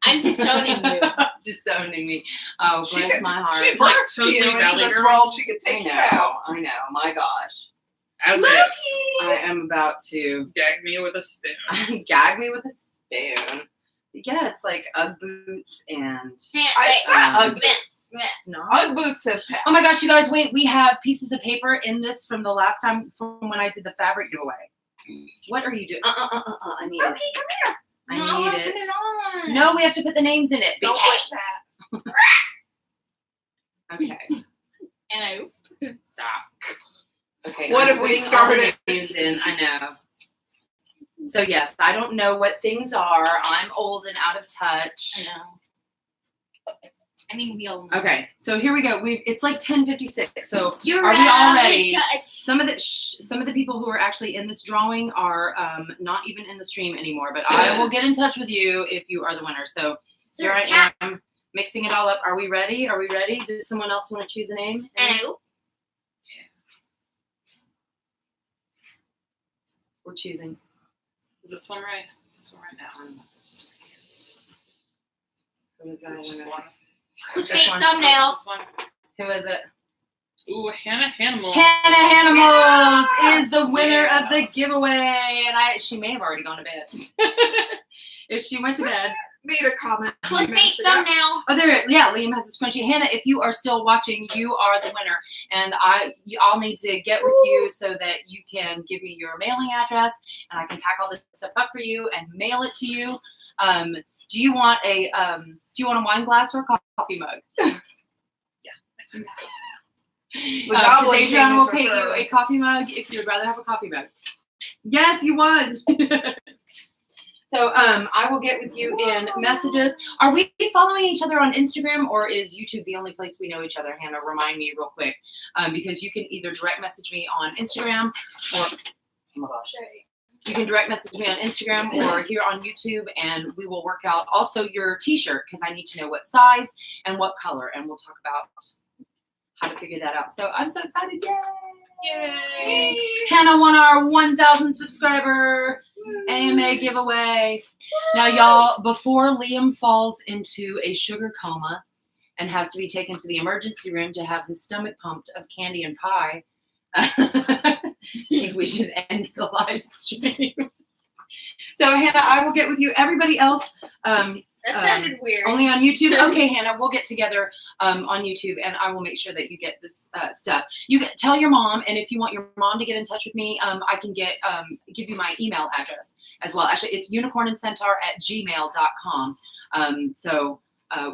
I'm disowning you. Disowning me. Oh, She bless could- my heart. She Like, birthed totally you into Valley this Girl. world. She could I take you know. out. I know. My gosh. As Loki. if I am about to gag me with a spoon. gag me with a spoon. Yeah, it's like Ugg boots and. It's not Ugg Vince. It's not. Ugg boots have passed. Oh my gosh, you guys, wait, we have pieces of paper in this from the last time from when I did the fabric giveaway. What are you doing? I need Loki, it. come I No, need put it. it on. No, we have to put the names in it. Don't BK. like that. Okay. And I stop. Okay. What I'm if we putting all the started- names in? I know. So yes, I don't know what things are. I'm old and out of touch. I know. I mean, we all know. Okay, so here we go. It's like 10:56. So You're Are we all out of ready? touch. some of the people who are actually in this drawing are not even in the stream anymore. But I will get in touch with you if you are the winner. So So, here I yeah. am mixing it all up. Are we ready? Are we ready? Does someone else want to choose a name? And I We're choosing. Is this one right? Is this one right now? I don't know this one. Who is that? It's just one. clickbait one. thumbnail. This one. Who is it? Ooh, Hannah Hannibal. Hannah Hanimals is the winner of the giveaway, and she may have already gone to bed. If she went to bed. Made a comment. a few Clickbait minutes ago. thumbnail. Oh, there. Yeah, Liam has a scrunchie. Hannah, if you are still watching, you are the winner, and I'll need to get with you so that you can give me your mailing address, and I can pack all this stuff up for you and mail it to you. Do you want a wine glass or a coffee mug? The Because Goblin Adrian King will is pay you her- a coffee mug if you'd rather have a coffee mug. Yes, you won. So I will get with you in messages. Are we following each other on Instagram, or is YouTube the only place we know each other? Hannah, remind me real quick, because you can either direct message me on Instagram, or oh my gosh, you can direct message me on Instagram or here on YouTube, and we will work out also your T-shirt because I need to know what size and what color, and we'll talk about how to figure that out. So I'm so excited! Yay! Yay! Hannah, Hannah won our 1,000 subscriber AMA giveaway. Now, y'all, before Liam falls into a sugar coma and has to be taken to the emergency room to have his stomach pumped of candy and pie, I think we should end the live stream. So, Hannah, I will get with you. Everybody else, That sounded weird. only on YouTube. Okay, Hannah, we'll get together on YouTube, and I will make sure that you get this stuff. Tell your mom, and if you want your mom to get in touch with me, I can give you my email address as well. Actually, it's unicornandcentaur@gmail.com. So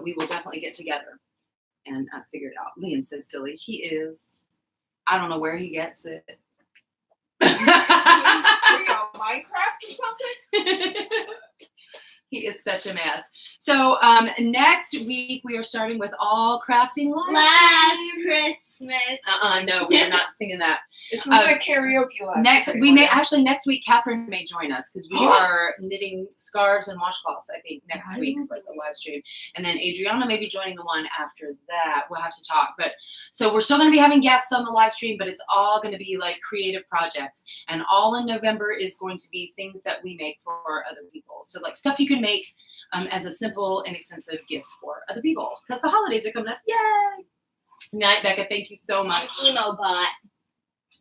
we will definitely get together and figure it out. Liam says silly. He is. I don't know where he gets it. Are you on Minecraft or something? He is such a mess. So next week we are starting with all crafting live Last streams. Christmas. No, we are not singing that. This is a karaoke live Next stream. next week Catherine may join us because we are knitting scarves and washcloths, I think, next week for the live stream. And then Adriana may be joining the one after that. We'll have to talk. But so we're still going to be having guests on the live stream, but it's all going to be like creative projects. And all in November is going to be things that we make for other people. So like stuff you can make as a simple, inexpensive gift for other people because the holidays are coming up. Yay! Night, Becca. Thank you so much. Emo bot.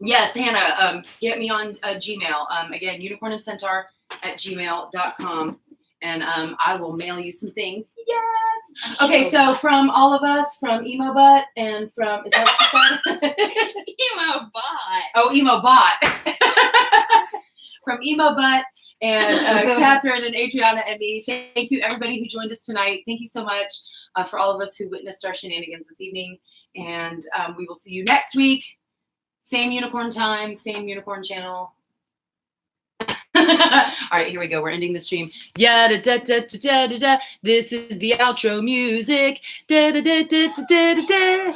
Yes, Hannah, get me on Gmail. Again, unicornandcentaur@gmail.com. And I will mail you some things. Yes. Okay, so from all of us, from Emo Butt and from, is that what you said? Emo bot. Oh, Emo Bot. From Emo Butt and Catherine and Adriana and me. Thank you, everybody who joined us tonight. Thank you so much for all of us who witnessed our shenanigans this evening. And we will see you next week. Same unicorn time, same unicorn channel. All right, here we go. We're ending the stream. Yeah, da da da da da da. This is the outro music. Da da da da da da da.